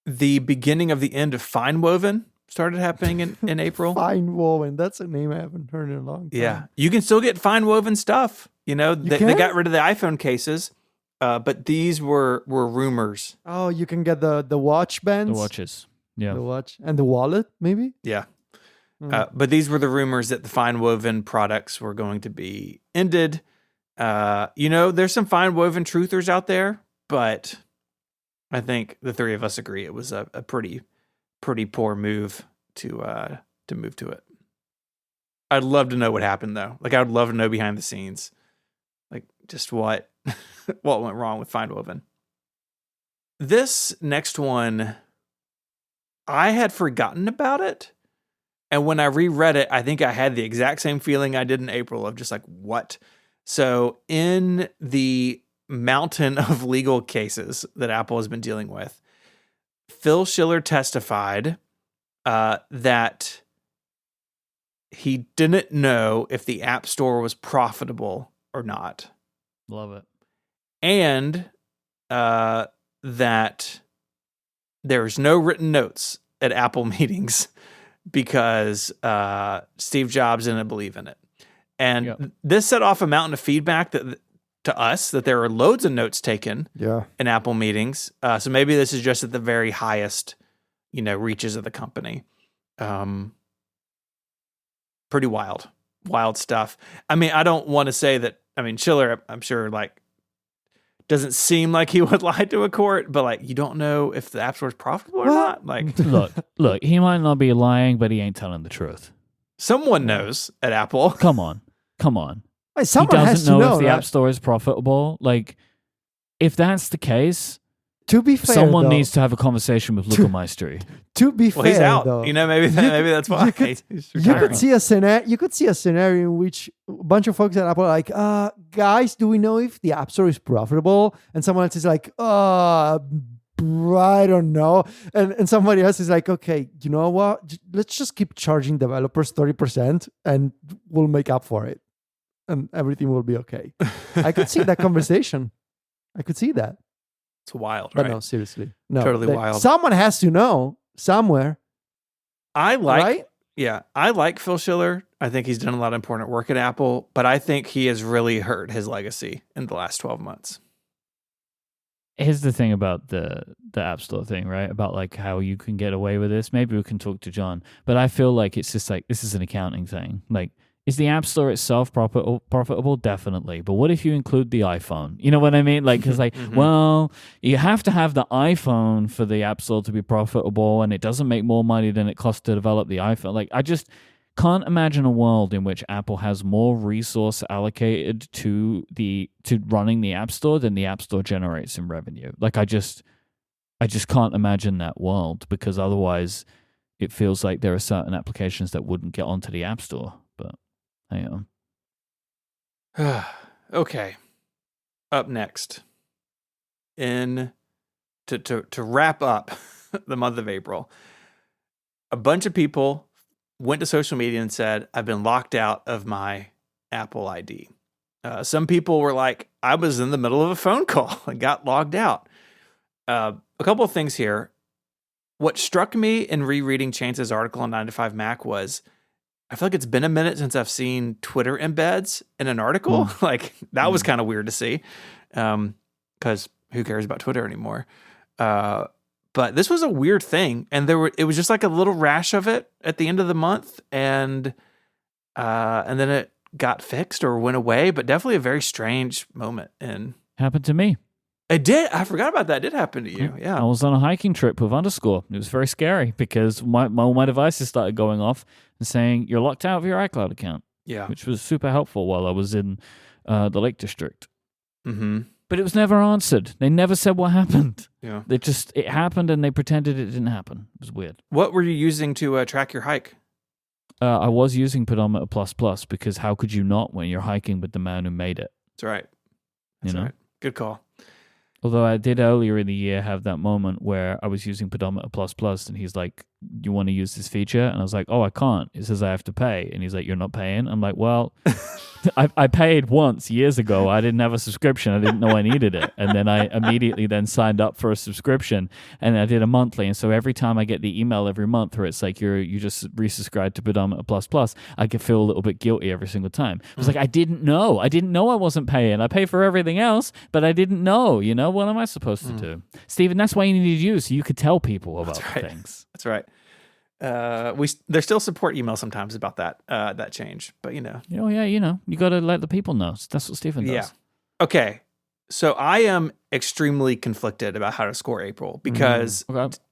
the beginning of the end of Fine Woven started happening in April.
Fine Woven. That's a name I haven't heard in a long time.
Yeah. You can still get Fine Woven stuff. You know, they got rid of the iPhone cases, but these were rumors.
Oh, you can get the watch bands.
The watches. Yeah.
The watch and the wallet, maybe?
Yeah. But these were the rumors that the Fine Woven products were going to be ended. You know, there's some Fine Woven truthers out there, but I think the three of us agree it was a pretty poor move to move to it. I'd love to know what happened though. Like I would love to know behind the scenes, like just what went wrong with Fine Woven. This next one, I had forgotten about it. And when I reread it, I think I had the exact same feeling I did in April of just like, what? So in the mountain of legal cases that Apple has been dealing with, Phil Schiller testified that he didn't know if the App Store was profitable or not.
Love it.
And that there's no written notes at Apple meetings because Steve Jobs didn't believe in it. And this set off a mountain of feedback to us that there are loads of notes taken in Apple meetings. So maybe this is just at the very highest, reaches of the company. Pretty wild stuff. I mean, I don't want to say that. I mean, Schiller, I'm sure, doesn't seem like he would lie to a court, but you don't know if the App Store is profitable or not.
Look, he might not be lying, but he ain't telling the truth.
Someone knows at Apple.
Come on.
Wait,
He doesn't know if the
right?
App Store is profitable. If that's the case,
to be fair,
someone needs to have a conversation with Luca Maestri.
To be fair,
he's out.
Though,
Maybe that's why.
You could see a scenario in which a bunch of folks at Apple are like, guys, do we know if the App Store is profitable? And someone else is like, I don't know. And somebody else is like, okay, you know what? Let's just keep charging developers 30% and we'll make up for it. And everything will be okay. I could see that conversation. I could see that.
It's wild,
but
right?
No, seriously. No.
Totally wild.
Someone has to know somewhere.
I like Phil Schiller. I think he's done a lot of important work at Apple, but I think he has really hurt his legacy in the last 12 months.
Here's the thing about the App Store thing, right? About how you can get away with this. Maybe we can talk to John, but I feel like it's just this is an accounting thing. Is the App Store itself profitable? Definitely. But what if you include the iPhone? You know what I mean? Because well, you have to have the iPhone for the App Store to be profitable, and it doesn't make more money than it costs to develop the iPhone. I just can't imagine a world in which Apple has more resource allocated to running the App Store than the App Store generates in revenue. I just can't imagine that world, because otherwise it feels like there are certain applications that wouldn't get onto the App Store. But hang on.
Okay. Up next, to wrap up the month of April, a bunch of people went to social media and said, I've been locked out of my Apple ID. Some people were like, I was in the middle of a phone call and got logged out. A couple of things here. What struck me in rereading Chance's article on 9 to 5 Mac was, I feel like it's been a minute since I've seen Twitter embeds in an article. That was kind of weird to see, because who cares about Twitter anymore? But this was a weird thing, and it was just a little rash of it at the end of the month, and then it got fixed or went away. But definitely a very strange moment. And
happened to me.
It did. I forgot about that. It did happen to you. Yeah.
I was on a hiking trip with Underscore. It was very scary because my devices started going off and saying, you're locked out of your iCloud account.
Yeah.
Which was super helpful while I was in the Lake District.
Mm-hmm.
But it was never answered. They never said what happened.
Yeah.
It happened and they pretended it didn't happen. It was weird.
What were you using to track your hike?
I was using Pedometer Plus because how could you not when you're hiking with the man who made it?
That's right. That's right. Good call.
Although I did earlier in the year have that moment where I was using Pedometer Plus and he's like, you want to use this feature? And I was like, oh, I can't. It says I have to pay. And he's like, you're not paying? I'm like, well, I paid once years ago. I didn't have a subscription. I didn't know I needed it. And then I immediately then signed up for a subscription, and I did a monthly. And so every time I get the email every month where it's like you just resubscribed to Pedometer Plus Plus, I could feel a little bit guilty every single time. I was like, I didn't know. I didn't know I wasn't paying. I pay for everything else, but I didn't know. What am I supposed to do? Stephen, that's why you needed you, so you could tell people about things.
That's right. There's still support email sometimes about that change, but you
got to let the people know. That's what Stephen does.
Yeah. Okay. So I am extremely conflicted about how to score April because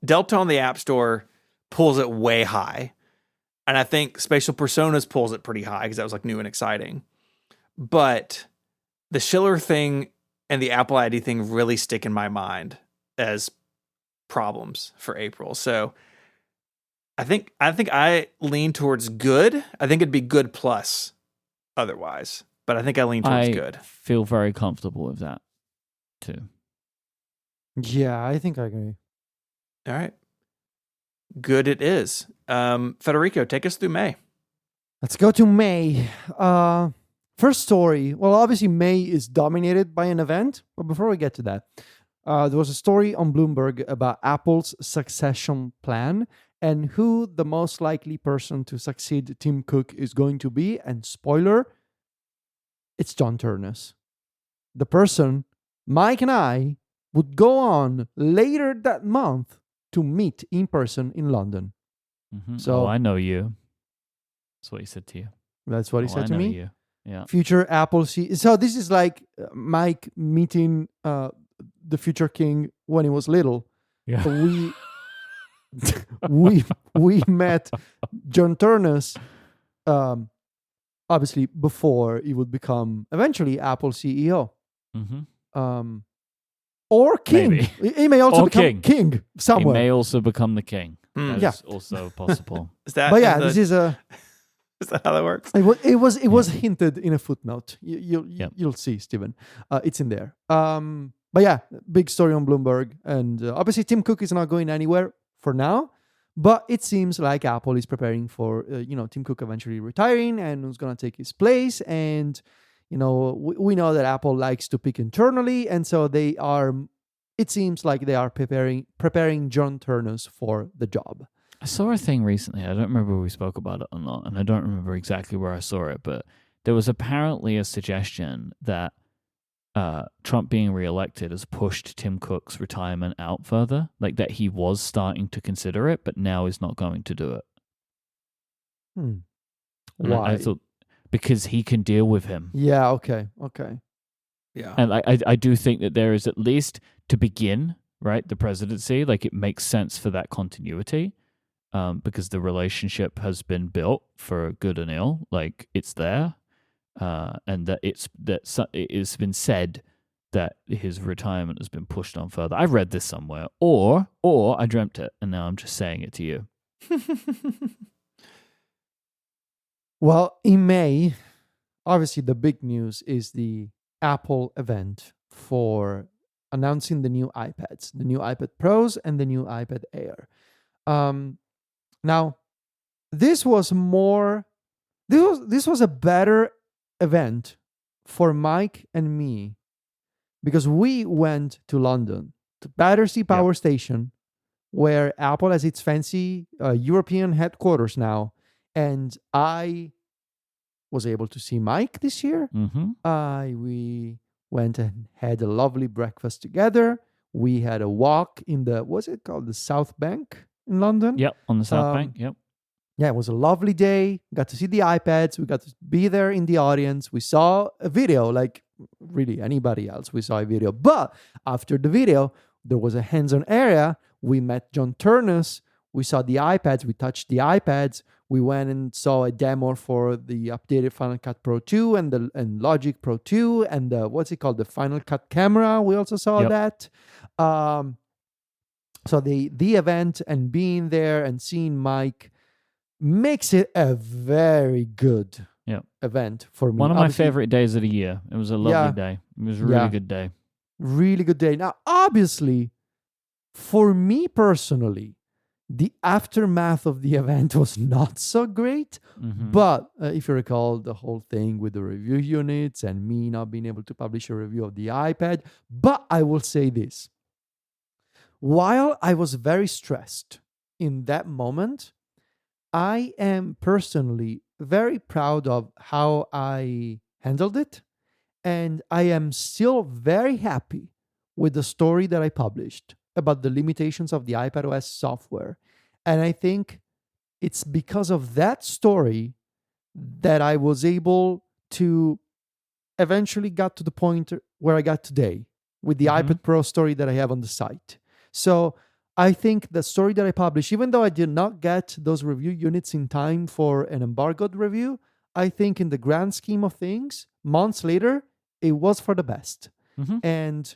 Delta on the App Store pulls it way high, and I think Spatial Personas pulls it pretty high because that was like new and exciting. But the Schiller thing and the Apple ID thing really stick in my mind as problems for April. So I think I lean towards good. I think it'd be good plus otherwise, but I think I lean towards good.
I feel very comfortable with that too.
Yeah, I think I agree.
All right. Good it is. Federico, take us through May.
Let's go to May. First story. Well, obviously May is dominated by an event, but before we get to that, there was a story on Bloomberg about Apple's succession plan and who the most likely person to succeed Tim Cook is going to be. And spoiler, it's John Ternus. The person Mike and I would go on later that month to meet in person in London.
Mm-hmm. So I know you. That's what he said to you.
That's what he said to me.
You. Yeah.
Future Apple CEO. So this is like Mike meeting the future king when he was little.
Yeah.
we met John Ternus obviously before he would become eventually Apple CEO.
Mm-hmm.
Or king.
Maybe.
He may also become king somewhere.
He may also become the king. That is
Yeah.
also possible.
Is that?
But yeah, this is a.
Is that how that works?
It was hinted in a footnote. You'll see, Stephen. It's in there. But yeah, big story on Bloomberg, and obviously Tim Cook is not going anywhere for now. But it seems like Apple is preparing for Tim Cook eventually retiring and who's going to take his place. And we know that Apple likes to pick internally, and so they are. It seems like they are preparing John Ternus for the job.
I saw a thing recently. I don't remember if we spoke about it or not, and I don't remember exactly where I saw it, but there was apparently a suggestion that Trump being reelected has pushed Tim Cook's retirement out further, like that he was starting to consider it, but now is not going to do it.
Why?
I thought because he can deal with him.
Yeah. Okay.
Yeah.
And I do think that there is, at least to begin, right, the presidency, like it makes sense for that continuity. Because the relationship has been built for good and ill, like it's there, and that it has been said that his retirement has been pushed on further. I read this somewhere, or I dreamt it, and now I'm just saying it to you.
Well, in May, obviously the big news is the Apple event for announcing the new iPads, the new iPad Pros and the new iPad Air. Now, this was a better event for Mike and me because we went to London, to Battersea Power Station, where Apple has its fancy European headquarters now, and I was able to see Mike this year.
Mm-hmm.
We went and had a lovely breakfast together. We had a walk in what's it called? The South Bank in London.
Yep, on the South Bank. Yep.
Yeah, it was a lovely day. Got to see the iPads. We got to be there in the audience. We saw a video, like really anybody else. We saw a video. But after the video, there was a hands-on area. We met John Ternus. We saw the iPads. We touched the iPads. We went and saw a demo for the updated Final Cut Pro 2 and Logic Pro 2 and the Final Cut camera. We also saw that. So the event and being there and seeing Mike makes it a very good event for me.
One of my favorite days of the year. It was a lovely day. It was a really good day.
Really good day. Now, obviously, for me personally, The aftermath of the event was not so great, but if you recall the whole thing with the review units and me not being able to publish a review of the iPad, but I will say this. While I was very stressed in that moment, I am personally very proud of how I handled it. And I am still very happy with the story that I published about the limitations of the iPadOS software. And I think it's because of that story that I was able to eventually got to the point where I got today with the iPad Pro story that I have on the site. So I think the story that I published, even though I did not get those review units in time for an embargoed review, I think in the grand scheme of things, months later, it was for the best. And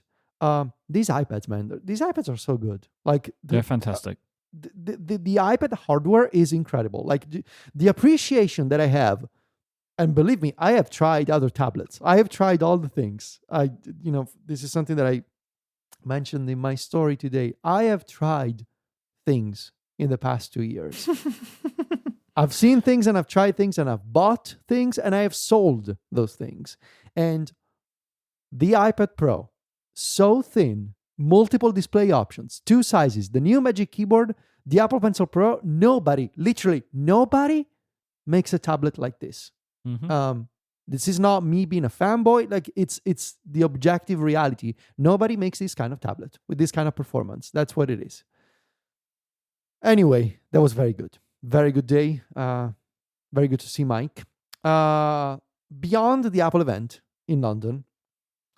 these iPads, man, these iPads are so good. Like
they're fantastic.
The iPad hardware is incredible. Like the appreciation that I have, and believe me, I have tried other tablets. I have tried all the things. This is something that I mentioned in my story today. I have tried things in the past 2 years. I've seen things and I've tried things and I've bought things and I have sold those things. And the iPad Pro, so thin, multiple display options, 2 sizes, the new Magic Keyboard, the Apple Pencil Pro, literally nobody makes a tablet like this. This is not me being a fanboy. Like it's the objective reality. Nobody makes this kind of tablet with this kind of performance. That's what it is. Anyway, that was very good. Very good day. Very good to see Mike. Beyond the Apple event in London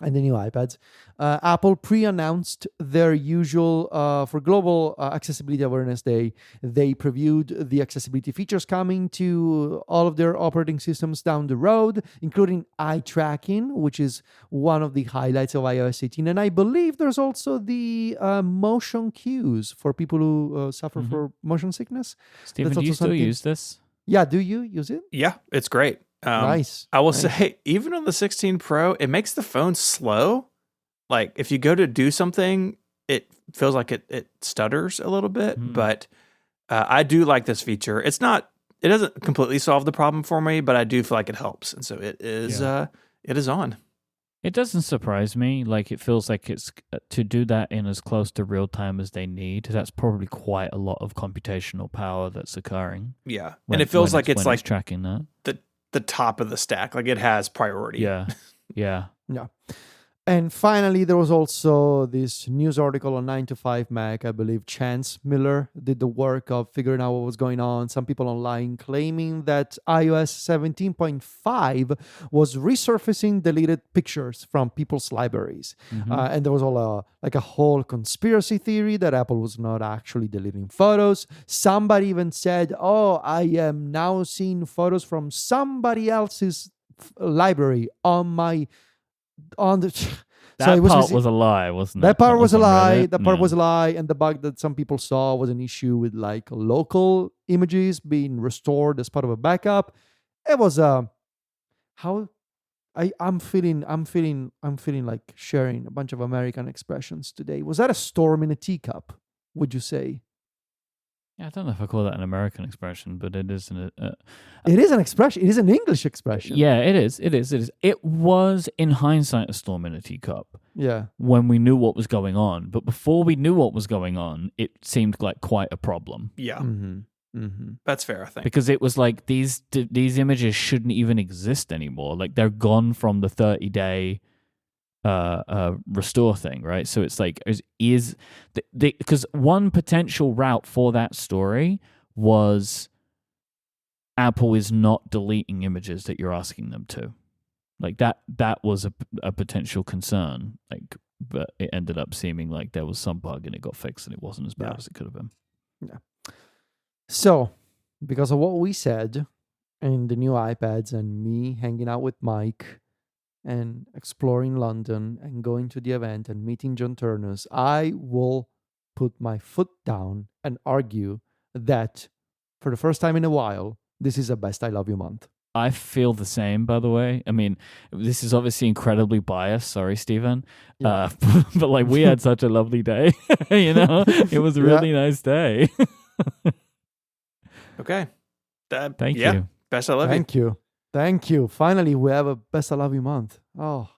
and the new iPads, Apple pre-announced their usual, for Global Accessibility Awareness Day, they previewed the accessibility features coming to all of their operating systems down the road, including eye tracking, which is one of the highlights of iOS 18. And I believe there's also the motion cues for people who suffer for motion sickness.
Stephen, do you still use this?
Yeah, do you use it?
Yeah, it's great.
Nice.
I will say, even on the 16 Pro, it makes the phone slow. Like, if you go to do something, it feels like it stutters a little bit. But I do like this feature. It doesn't completely solve the problem for me, but I do feel like it helps. And so it is on.
It doesn't surprise me. Like, it feels like it's to do that in as close to real time as they need. That's probably quite a lot of computational power that's occurring.
Yeah. And it feels like it's like
tracking that.
The top of the stack. Like, it has priority.
Yeah. Yeah.
Yeah. And finally, there was also this news article on 9 to 5 Mac. I believe Chance Miller did the work of figuring out what was going on. Some people online claiming that iOS 17.5 was resurfacing deleted pictures from people's libraries. And there was a whole conspiracy theory that Apple was not actually deleting photos. Somebody even said, I am now seeing photos from somebody else's library on the
that part was a lie, wasn't it?
That part was a lie. That part was a lie, and the bug that some people saw was an issue with like local images being restored as part of a backup. It was I'm feeling like sharing a bunch of American expressions today. Was that a storm in a teacup? Would you say?
Yeah, I don't know if I call that an American expression, but it is
it is an expression. It is an English expression.
Yeah, it is. It was, in hindsight, a storm in a teacup.
Yeah.
When we knew what was going on. But before we knew what was going on, it seemed like quite a problem.
Yeah. That's fair, I think.
Because it was like these images shouldn't even exist anymore. Like, they're gone from the 30-day restore thing, right? So it's like, because one potential route for that story was Apple is not deleting images that you're asking them to. Like, that was a potential concern. Like, but it ended up seeming like there was some bug and it got fixed and it wasn't as bad as it could have been.
Yeah. So, because of what we said in the new iPads and me hanging out with Mike and exploring London and going to the event and meeting John Ternus, I will put my foot down and argue that for the first time in a while, this is a Best I Love You month.
I feel the same, by the way. I mean, this is obviously incredibly biased. Sorry, Stephen. Yeah. But like, we had such a lovely day. It was a really nice day.
Okay.
Thank
yeah.
you.
Best I love you.
Thank you. Finally, we have a Best I Love You month. Oh,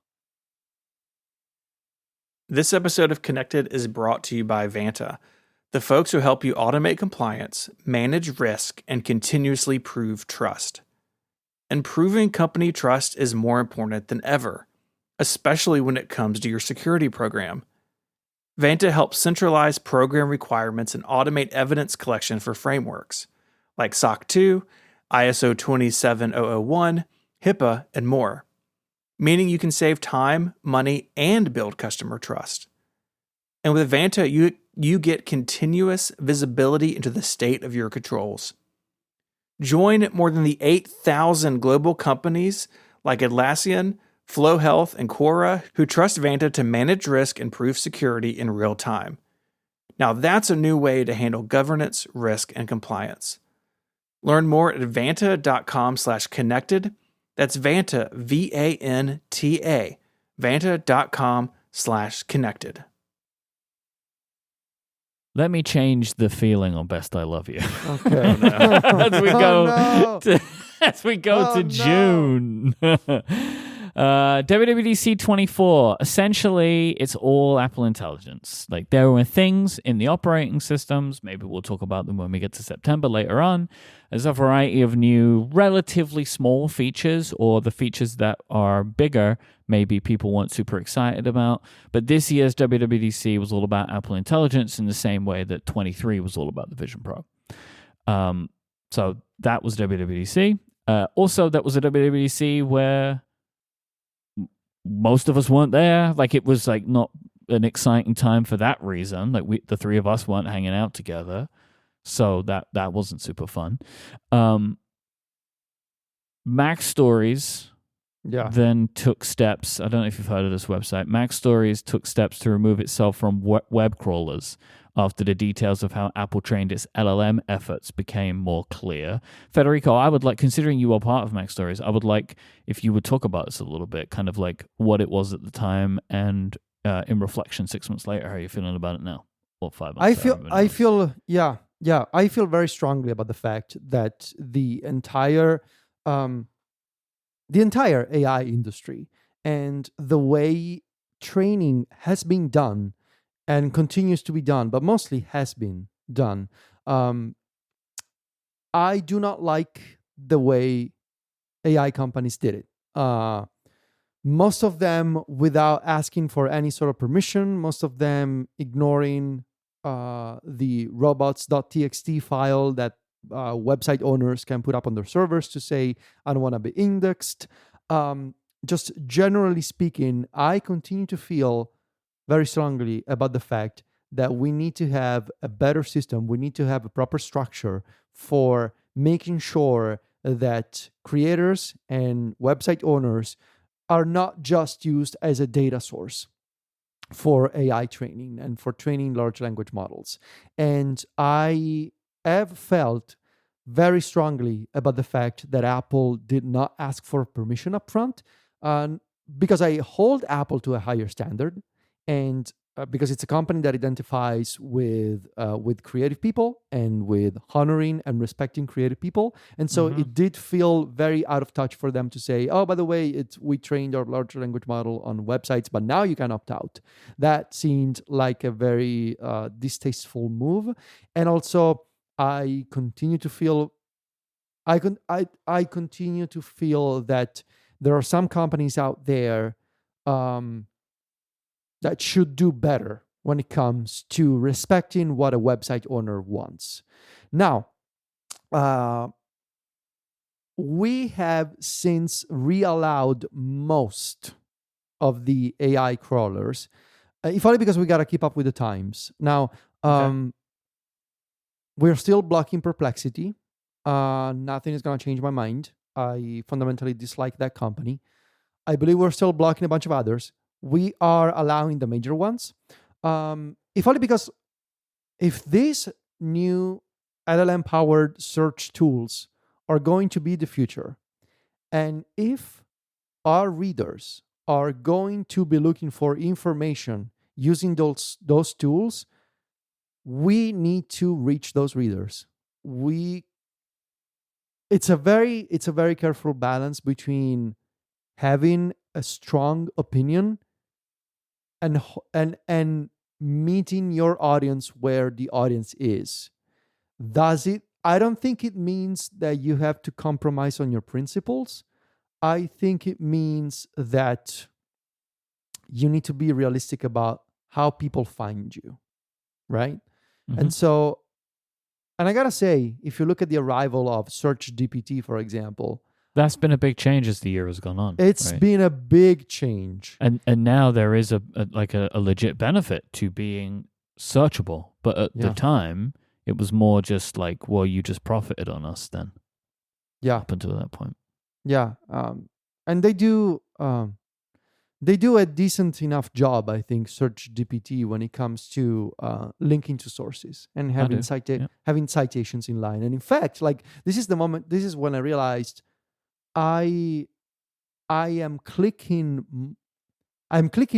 This episode of Connected is brought to you by Vanta, the folks who help you automate compliance, manage risk, and continuously prove trust. Improving company trust is more important than ever, especially when it comes to your security program. Vanta helps centralize program requirements and automate evidence collection for frameworks like SOC 2, ISO 27001, HIPAA, and more, meaning you can save time, money, and build customer trust. And with Vanta, you get continuous visibility into the state of your controls. Join more than the 8,000 global companies like Atlassian, Flow Health, and Quora who trust Vanta to manage risk and prove security in real time. Now that's a new way to handle governance, risk, and compliance. Learn more at vanta.com/connected. That's Vanta, VANTA, vanta.com/connected.
Let me change the feeling on Best I Love You.
okay.
as we go
Oh, no.
to
No.
June. WWDC 24. Essentially, it's all Apple Intelligence. Like, there were things in the operating systems. Maybe we'll talk about them when we get to September later on. There's a variety of new, relatively small features, or the features that are bigger, maybe people weren't super excited about. But this year's WWDC was all about Apple Intelligence in the same way that 23 was all about the Vision Pro. So that was WWDC. Also, that was a WWDC where most of us weren't there. Like, it was like not an exciting time for that reason. Like, the three of us weren't hanging out together. So that wasn't super fun. Mac Stories
Yeah.
then took steps. I don't know if you've heard of this website. Mac Stories took steps to remove itself from web crawlers after the details of how Apple trained its LLM efforts became more clear. Federico, I would like, considering you are part of Mac Stories, I would like if you would talk about this a little bit, kind of like what it was at the time, and in reflection 6 months later, how are you feeling about it now? Or 5 months later,
I feel very strongly about the fact that the entire AI industry and the way training has been done and continues to be done, but mostly has been done. I do not like the way AI companies did it. Most of them without asking for any sort of permission, most of them ignoring the robots.txt file that website owners can put up on their servers to say, I don't want to be indexed. Just generally speaking, I continue to feel very strongly about the fact that we need to have a better system. We need to have a proper structure for making sure that creators and website owners are not just used as a data source for AI training and for training large language models. And I have felt very strongly about the fact that Apple did not ask for permission upfront, because I hold Apple to a higher standard, and because it's a company that identifies with creative people and with honoring and respecting creative people. And so it did feel very out of touch for them to say, oh, by the way, we trained our large language model on websites, but now you can opt out. That seemed like a very distasteful move. And also, I continue to feel that there are some companies out there that should do better when it comes to respecting what a website owner wants. Now, we have since reallowed most of the AI crawlers, if only because we got to keep up with the times. Now, we're still blocking Perplexity. Nothing is going to change my mind. I fundamentally dislike that company. I believe we're still blocking a bunch of others. We are allowing the major ones. If only because if these new LLM-powered search tools are going to be the future, and if our readers are going to be looking for information using those tools, we need to reach those readers. It's a very careful balance between having a strong opinion and meeting your audience where the audience is. I don't think it means that you have to compromise on your principles. I think it means that you need to be realistic about how people find you, right? And so, and I gotta say, if you look at the arrival of Search GPT, for example,
That's been a big change as the year has gone on.
it's
right?
been a big change.
And now there is a legit benefit to being searchable, but at the
Yeah.
time it was more just like, well, you just profited on us then.
Yeah.
Up until that point.
Yeah, and they do a decent enough job, I think, Search GPT, when it comes to linking to sources and having
Yeah.
having citations in line. And in fact, like this is when I realized I'm clicking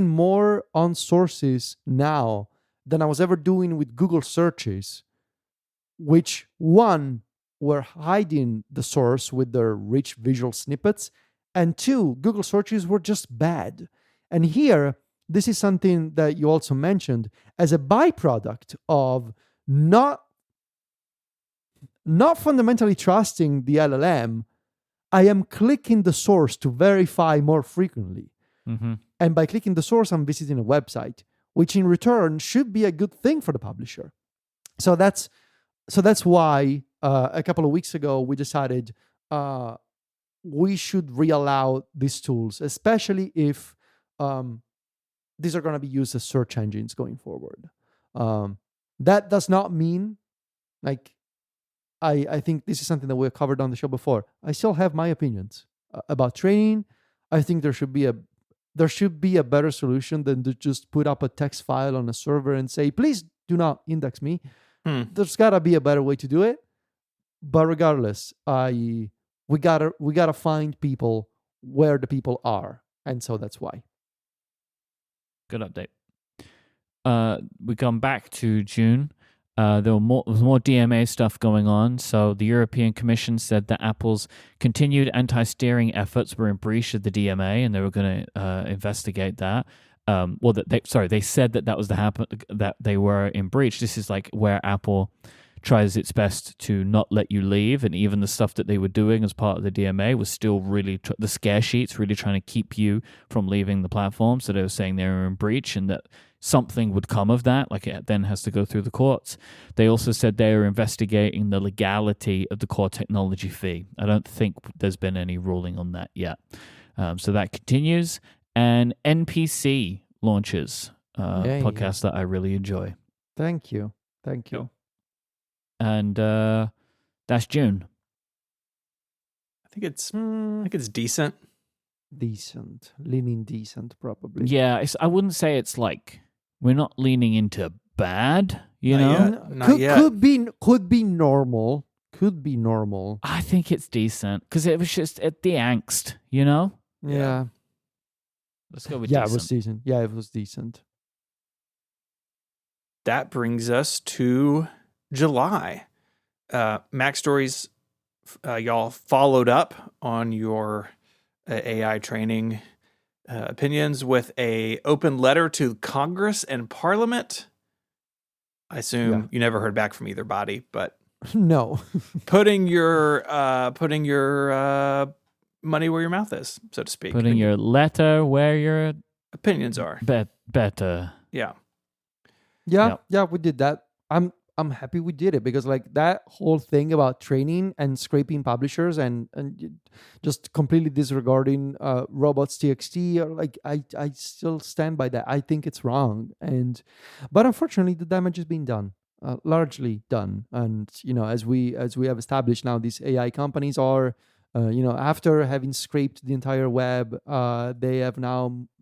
more on sources now than I was ever doing with Google searches, which one were hiding the source with their rich visual snippets, and two, Google searches were just bad. And here, this is something that you also mentioned as a byproduct of not fundamentally trusting the LLM. I am clicking the source to verify more frequently.
Mm-hmm.
And by clicking the source, I'm visiting a website, which in return should be a good thing for the publisher. So that's why a couple of weeks ago we decided we should reallow these tools, especially if these are going to be used as search engines going forward. That does not mean, like, I think this is something that we covered on the show before. I still have my opinions about training. I think there should be a better solution than to just put up a text file on a server and say, please do not index me. There's gotta be a better way to do it. But regardless, we gotta find people where the people are, and so that's why.
Good update. We come back to June. There was more DMA stuff going on. So the European Commission said that Apple's continued anti-steering efforts were in breach of the DMA, and they were going to investigate that. They said that was that they were in breach. This is like where Apple tries its best to not let you leave, and even the stuff that they were doing as part of the DMA was still really the scare sheets, really trying to keep you from leaving the platform. So they were saying they were in breach, and that something would come of that, like it then has to go through the courts. They also said they are investigating the legality of the core technology fee. I don't think there's been any ruling on that yet. So that continues. And NPC launches, podcast that I really enjoy.
Thank you.
And that's June.
I think it's decent.
Leaning decent, probably.
Yeah, I wouldn't say it's like we're not leaning into bad, you know.
Not yet.
Could be normal.
I think it's decent because it was just at the angst, you know.
Yeah.
Let's go with
decent. It was decent.
That brings us to July. Mac Stories, y'all followed up on your AI training opinions with a open letter to Congress and Parliament. I assume you never heard back from either body, but
no.
putting your money where your mouth is, so to speak.
Putting your letter where your
opinions are.
Better.
Yeah.
Yeah, we did that. I'm happy we did it, because like that whole thing about training and scraping publishers and just completely disregarding robots.txt, or like I still stand by that. I think it's wrong, but unfortunately the damage has been done, largely done. And as we have established now, these AI companies are after having scraped the entire web,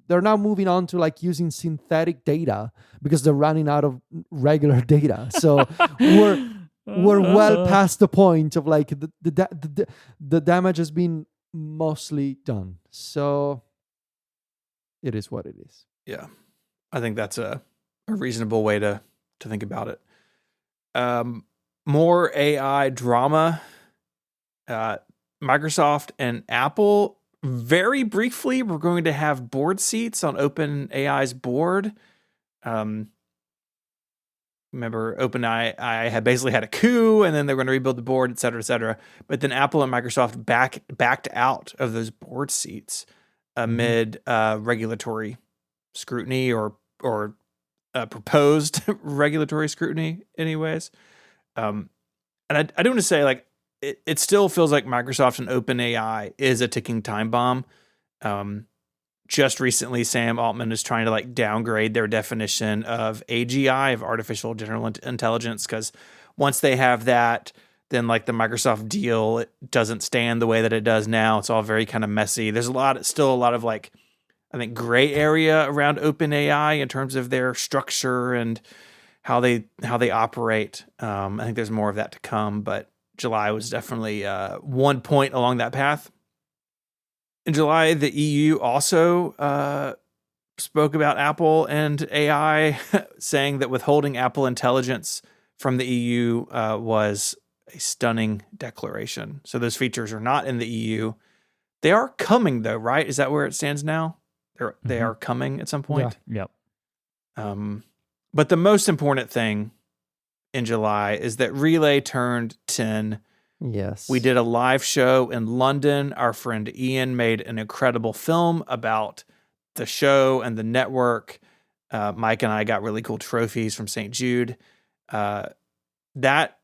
they're now moving on to like using synthetic data because they're running out of regular data. So we're well past the point of like the damage has been mostly done. So it is what it is.
Yeah. I think that's a reasonable way to think about it. more AI drama. Microsoft and Apple, very briefly, we're going to have board seats on OpenAI's board. Remember, OpenAI had basically had a coup, and then they're going to rebuild the board, et cetera, et cetera. But then Apple and Microsoft backed out of those board seats amid regulatory scrutiny or proposed regulatory scrutiny, anyways. And I do want to say, like, it still feels like Microsoft and OpenAI is a ticking time bomb. Just recently, Sam Altman is trying to like downgrade their definition of AGI, of artificial general intelligence, because once they have that, then like the Microsoft deal, it doesn't stand the way that it does now. It's all very kind of messy. There's still a lot of like, I think, gray area around OpenAI in terms of their structure and how they operate. I think there's more of that to come, but July was definitely one point along that path. In July, the EU also spoke about Apple and AI, saying that withholding Apple Intelligence from the EU was a stunning declaration. So those features are not in the EU. They are coming, though, right? Is that where it stands now? They are coming at some point.
Yeah. Yep.
But the most important thing in July is that Relay turned 10.
Yes.
We did a live show in London. Our friend Ian made an incredible film about the show and the network. Mike and I got really cool trophies from St. Jude. That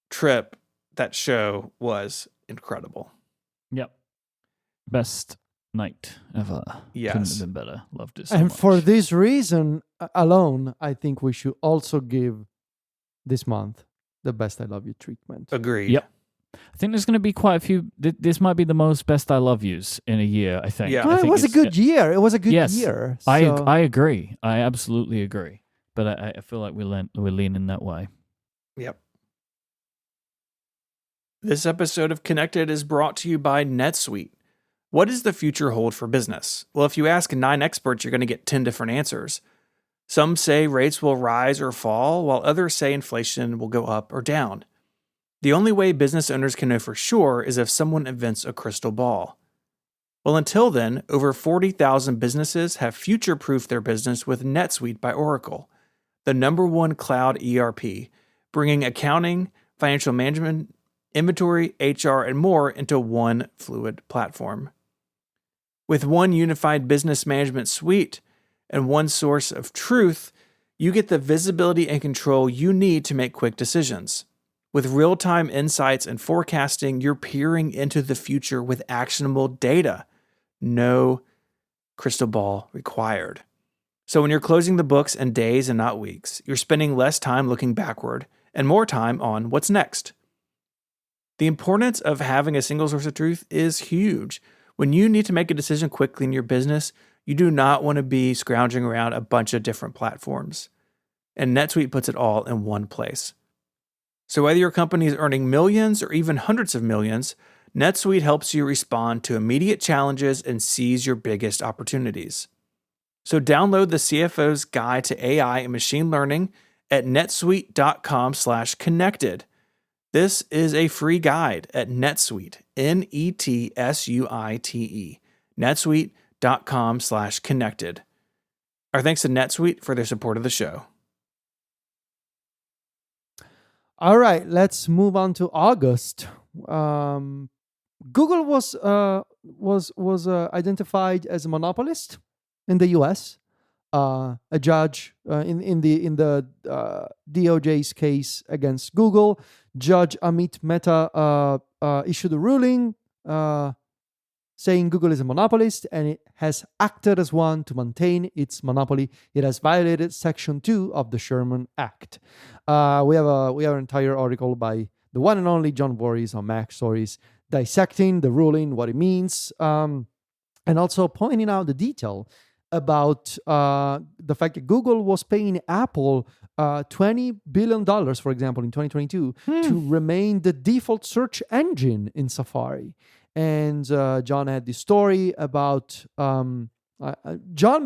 trip, that show was incredible.
Yep. Best night ever.
Yes.
Couldn't have been better. Loved it so
And
much.
for this reason alone, I think we should also give this month the Best I Love You treatment.
Agreed.
Yep. I think there's going to be quite a few. This might be the most Best I Love Yous in a year, I think.
Yeah.
I
Well, it
think
was a
it's-
good year. It was a good
Yes.
year.
I agree. I absolutely agree. But I feel like we're leaning that way.
Yep. This episode of Connected is brought to you by NetSuite. What does the future hold for business? Well, if you ask 9 experts, you're going to get 10 different answers. Some say rates will rise or fall, while others say inflation will go up or down. The only way business owners can know for sure is if someone invents a crystal ball. Well, until then, over 40,000 businesses have future-proofed their business with NetSuite by Oracle, the #1 cloud ERP, bringing accounting, financial management, inventory, HR, and more into one fluid platform. With one unified business management suite and one source of truth, you get the visibility and control you need to make quick decisions. With real-time insights and forecasting, you're peering into the future with actionable data. No crystal ball required. So when you're closing the books in days and not weeks, you're spending less time looking backward and more time on what's next. The importance of having a single source of truth is huge. When you need to make a decision quickly in your business, you do not want to be scrounging around a bunch of different platforms. And NetSuite puts it all in one place. So whether your company is earning millions or even hundreds of millions, NetSuite helps you respond to immediate challenges and seize your biggest opportunities. So download the CFO's Guide to AI and Machine Learning at netsuite.com/connected. This is a free guide at NetSuite, NETSUITE, netsuite.com/connected. Our thanks to NetSuite for their support of the show.
All right, let's move on to August. Google was identified as a monopolist in the U.S. A judge in the DOJ's case against Google, Judge Amit Mehta issued a ruling saying Google is a monopolist and it has acted as one to maintain its monopoly. It has violated Section 2 of the Sherman Act. We have an entire article by the one and only John Voorhees on Mac Stories dissecting the ruling, what it means, and also pointing out the detail about the fact that Google was paying Apple $20 billion, for example, in 2022 to remain the default search engine in Safari. And John had this story about, John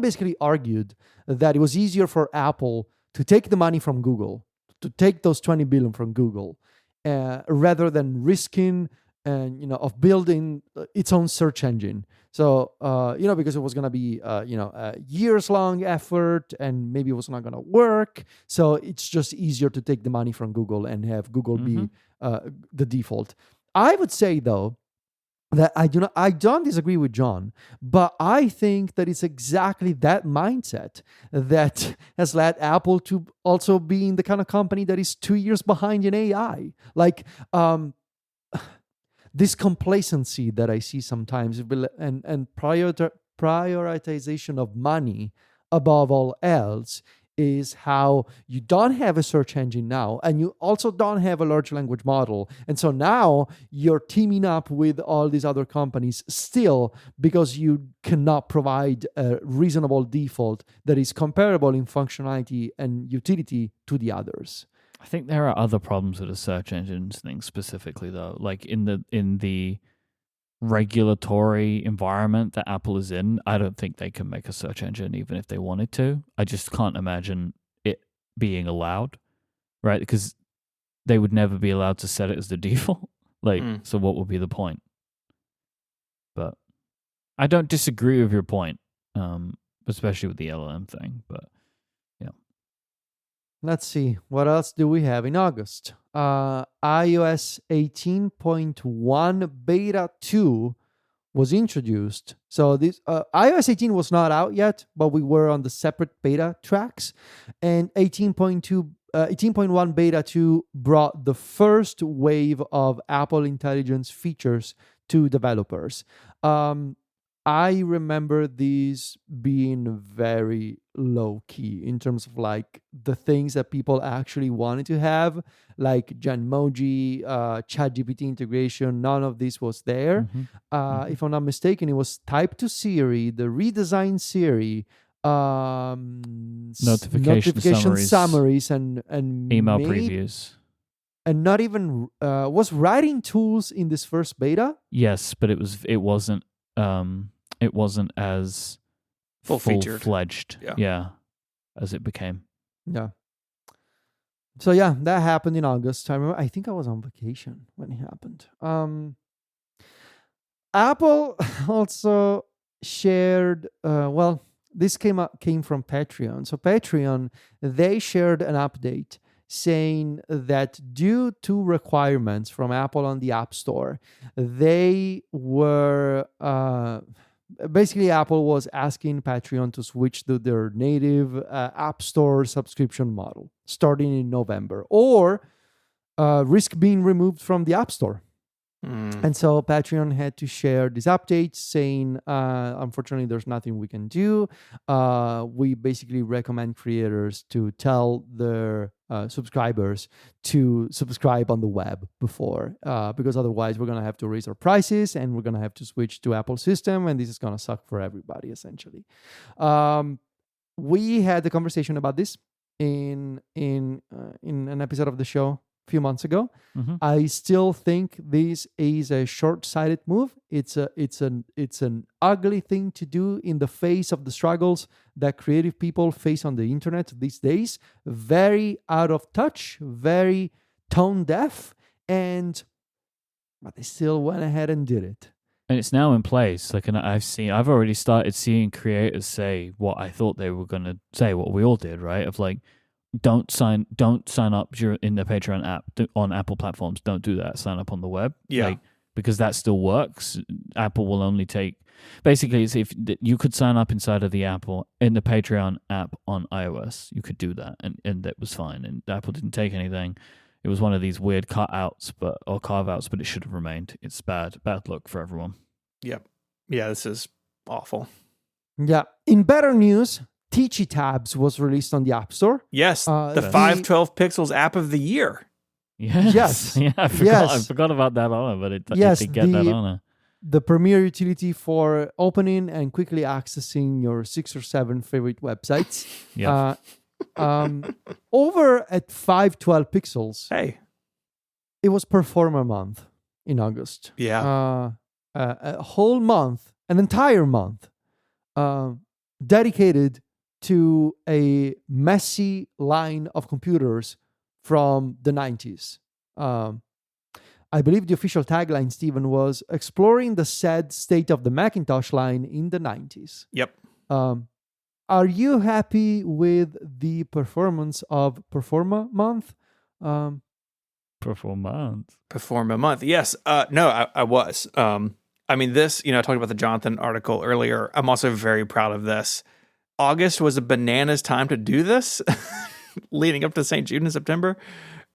basically argued that it was easier for Apple to take the money from Google, to take those 20 billion from Google, rather than risking and of building its own search engine. So because it was going to be a years long effort, and maybe it was not going to work. So it's just easier to take the money from Google and have Google be the default. I would say though that I don't disagree with John, but I think that it's exactly that mindset that has led Apple to also being the kind of company that is 2 years behind in AI. Like this complacency that I see sometimes, and prioritization of money above all else, is how you don't have a search engine now, and you also don't have a large language model. And so now you're teaming up with all these other companies still because you cannot provide a reasonable default that is comparable in functionality and utility to the others.
I think there are other problems with the search engines thing specifically, though. Like in the regulatory environment that Apple is in, I don't think they can make a search engine even if they wanted to. I just can't imagine it being allowed, right? Because they would never be allowed to set it as the default. So what would be the point? But I don't disagree with your point, especially with the LLM thing, but
let's see, what else do we have in August? iOS 18.1 Beta 2 was introduced. So this iOS 18 was not out yet, but we were on the separate beta tracks. And 18.1 Beta 2 brought the first wave of Apple Intelligence features to developers. I remember these being very low key in terms of like the things that people actually wanted to have, like Genmoji, ChatGPT integration. None of this was there. If I'm not mistaken, it was Type to Siri, the redesigned Siri, notification summaries, and
email previews.
And not even was writing tools in this first beta.
Yes, but it wasn't as full-fledged, as it became.
Yeah. So yeah, that happened in August. I remember. I think I was on vacation when it happened. Apple also shared. This came from Patreon. So Patreon, they shared an update saying that due to requirements from Apple on the App Store, they were basically Apple was asking Patreon to switch to their native App Store subscription model starting in November, or risk being removed from the App Store. And so Patreon had to share this update saying, unfortunately, there's nothing we can do. We basically recommend creators to tell their subscribers to subscribe on the web before, because otherwise we're going to have to raise our prices and we're going to have to switch to Apple system, and this is going to suck for everybody, essentially. We had the conversation about this in an episode of the show few months ago. I still think this is a short-sighted move. It's an ugly thing to do in the face of the struggles that creative people face on the internet these days. Very out of touch, very tone deaf, but they still went ahead and did it.
And it's now in place. Like, and I've already started seeing creators say what I thought they were going to say, what we all did, right? Of like, don't sign up in the Patreon app on Apple platforms. Don't do that. Sign up on the web. Because that still works. Apple will only take, basically, it's if you could sign up inside of the Patreon app on iOS, you could do that, and that was fine. And Apple didn't take anything. It was one of these weird carve-outs, but it should have remained. It's bad luck for everyone.
Yep. Yeah, this is awful.
Yeah. In better news, Teachy Tabs was released on the App Store.
Yes, the 512 Pixels app of the year.
Yes. Yeah, I forgot about that honor, but it did get that honor.
The premier utility for opening and quickly accessing your 6 or 7 favorite websites.
Yeah.
Over at 512 Pixels.
Hey.
It was Performer Month in August.
Yeah.
A whole month, an entire month, dedicated to a messy line of computers from the 90s. I believe the official tagline, Stephen, was exploring the sad state of the Macintosh line in the 90s.
Yep.
Are you happy with the performance of Performa Month?
Performance.
Month. Yes. No, I was. I mean, this, I talked about the Jonathan article earlier. I'm also very proud of this. August was a bananas time to do this, leading up to St. Jude in September.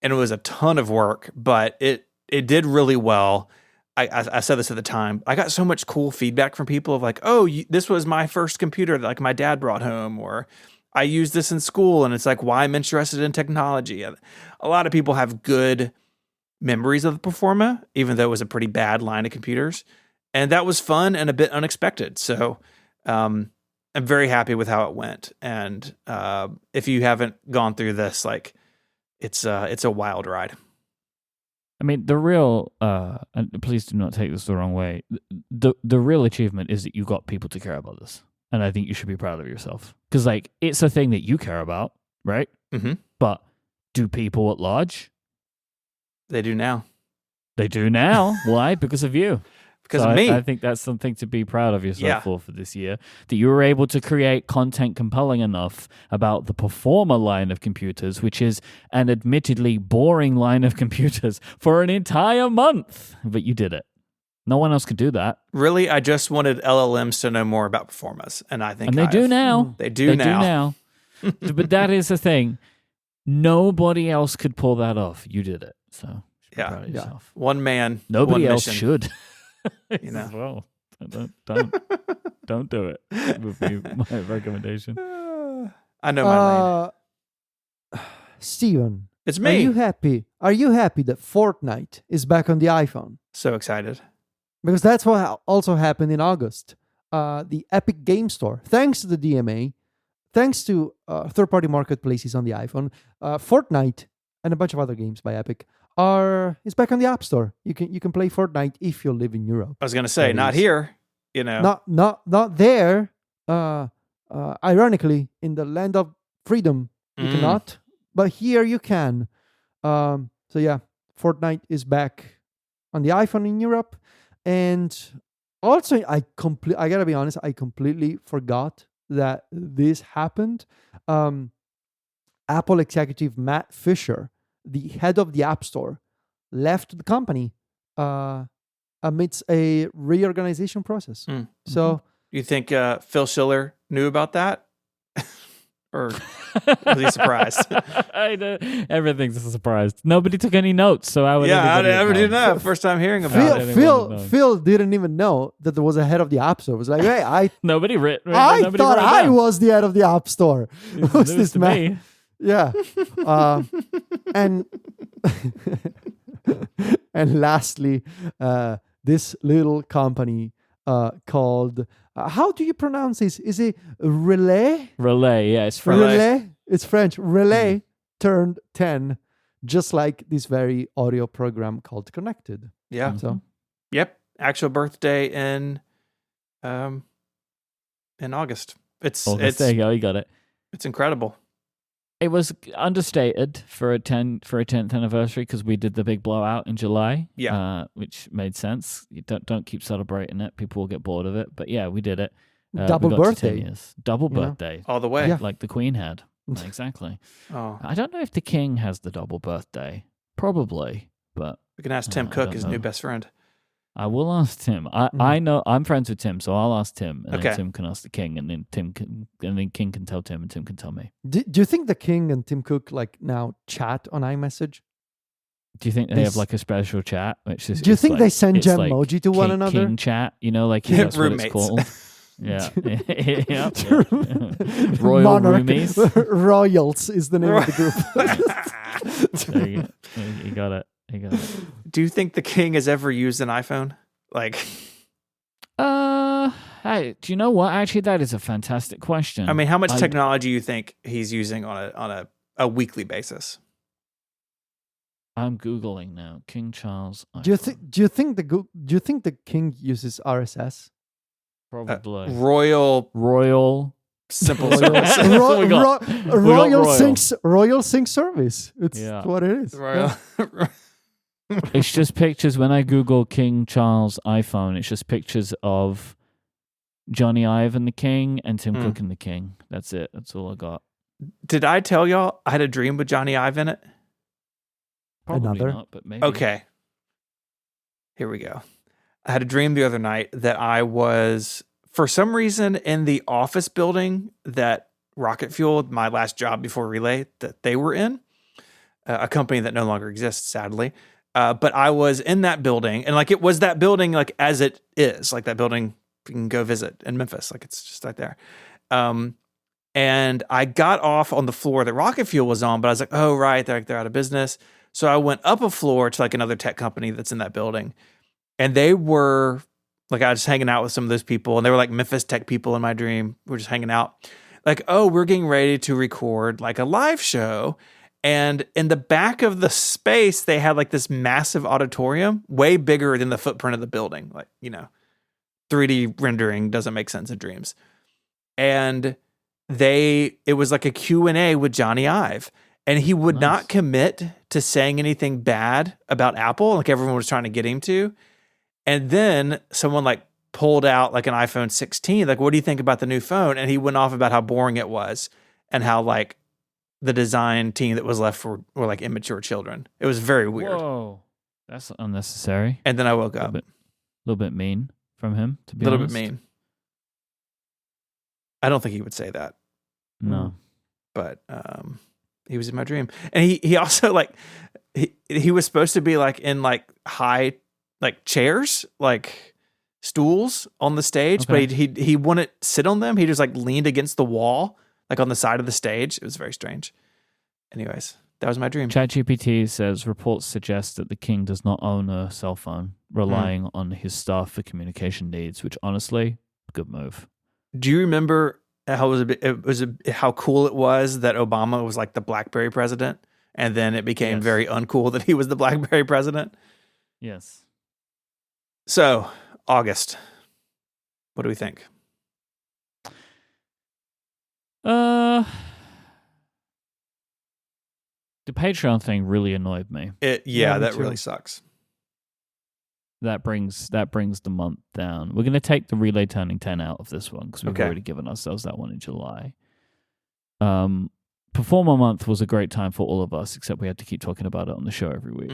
And it was a ton of work, but it did really well. I said this at the time. I got so much cool feedback from people of like, oh, this was my first computer that like my dad brought home, or I used this in school, and it's like why I'm interested in technology. And a lot of people have good memories of the Performa, even though it was a pretty bad line of computers. And that was fun and a bit unexpected. So I'm very happy with how it went. And if you haven't gone through this, like it's a wild ride.
I mean, the real, and please do not take this the wrong way, the real achievement is that you got people to care about this. And I think you should be proud of yourself. Because, like, it's a thing that you care about, right?
Mm-hmm.
But do people at large?
They do now.
They do now. Why? Because of you.
Because of me.
I think that's something to be proud of yourself for this year. That you were able to create content compelling enough about the Performa line of computers, which is an admittedly boring line of computers, for an entire month. But you did it. No one else could do that.
Really, I just wanted LLMs to know more about Performas, and I think
and they do now.
They do now.
But that is the thing. Nobody else could pull that off. You did it. So you should be proud of yourself.
One man.
Nobody
one
else
mission.
should.
Well,
don't do it. Would be my recommendation.
I know my lane.
Steven,
It's me.
Are you happy that Fortnite is back on the iPhone?
So excited.
Because that's what also happened in August. The Epic Game Store, thanks to the DMA, thanks to third-party marketplaces on the iPhone, Fortnite and a bunch of other games by Epic is back on the App Store. You can play Fortnite if you live in Europe.
I was gonna say, not here.
Not there. Ironically, in the land of freedom, you cannot, but here you can. So yeah, Fortnite is back on the iPhone in Europe, and also I gotta be honest, I completely forgot that this happened. Apple executive Matt Fisher, the head of the App Store, left the company amidst a reorganization process. So,
you think Phil Schiller knew about that, or was he surprised?
I know. Everything's a surprise. Nobody took any notes, so I would.
Yeah, I never do know. First time hearing about it.
Phil didn't even know that there was a head of the App Store. It was like, hey, I thought I was the head of the App Store. Who's this man? Yeah. And and lastly, this little company called, how do you pronounce this? Is it Relay?
Relay, yeah, it's French.
Relay. It's French. Relay turned 10, just like this very audio program called Connected.
Yeah.
So,
yep. Actual birthday in August.
There you go. You got it.
It's incredible.
It was understated for a 10th anniversary because we did the big blowout in July.
Yeah,
which made sense. You don't keep celebrating it; people will get bored of it. But yeah, we did it.
Double
we got
birthday,
to 10 years. Double birthday,
all the way,
like the Queen had. Exactly.
Oh,
I don't know if the King has the double birthday. Probably, but
we can ask Tim Cook, his new best friend.
I will ask Tim. I know I'm friends with Tim, so I'll ask Tim, and
okay.
then Tim can ask the King, and then King can tell Tim, and Tim can tell me.
Do you think the King and Tim Cook now chat on iMessage?
Do you think they have like a special chat? Which is,
do you think they send Gemoji to one another?
King chat, like that's what it's called. Yeah. Royal Roomies.
Royals is the name of the group.
There you go. You got it.
Do you think the King has ever used an iPhone?
Hey, do you know what? Actually, that is a fantastic question.
I mean, how much technology do you think he's using on a weekly basis?
I'm Googling now. King Charles iPhone.
Do you think the King uses RSS?
Probably
Royal simple
Royal,
service.
We got
Royal
Royal.
Royal Sync service. It's
Yeah.
what it is.
Royal.
It's just pictures. When I Google King Charles iPhone, it's just pictures of Johnny Ive and the King and Tim Cook and the King. That's it. That's all I got.
Did I tell y'all I had a dream with Johnny Ive in it?
Probably
Another?
not, but maybe.
Okay. Here we go. I had a dream the other night that I was, for some reason, in the office building that Rocket Fuel, my last job before Relay, that they were in, a company that no longer exists, sadly. But I was in that building, and like it was that building, like as it is, like that building you can go visit in Memphis, like it's just right there. And I got off on the floor that Rocket Fuel was on, but I was like, oh right, they're out of business. So I went up a floor to like another tech company that's in that building, and they were like, I was just hanging out with some of those people, and they were like Memphis tech people in my dream. We were just hanging out, like, oh, we're getting ready to record like a live show. And in the back of the space, they had like this massive auditorium, way bigger than the footprint of the building. Like, 3D rendering doesn't make sense in dreams. And it was like a Q&A with Johnny Ive. And he would not commit to saying anything bad about Apple, like everyone was trying to get him to. And then someone like pulled out like an iPhone 16, like, what do you think about the new phone? And he went off about how boring it was and how like the design team that was left were like immature children. It was very weird.
Whoa, that's unnecessary.
And then I woke up.
A little bit mean from him, to be
a little
honest.
bit mean. I don't think he would say that.
No.
But he was in my dream. And he also like he was supposed to be like in like high like chairs, like stools on the stage,
Okay.
but he wouldn't sit on them. He just like leaned against the wall, like on the side of the stage. It was very strange. Anyways, that was my dream.
ChatGPT says reports suggest that the king does not own a cell phone, relying on his staff for communication needs, which honestly, good move.
Do you remember how how cool it was that Obama was like the BlackBerry president, and then it became
Yes.
very uncool that he was the BlackBerry president?
Yes.
So, August, what do we think?
The Patreon thing really annoyed me.
Yeah,
Yeah, me
that
too.
really sucks.
That brings the month down. We're going to take the Relay Turning 10 out of this one because we've
Okay.
already given ourselves that one in July. Performer month was a great time for all of us, except we had to keep talking about it on the show every week,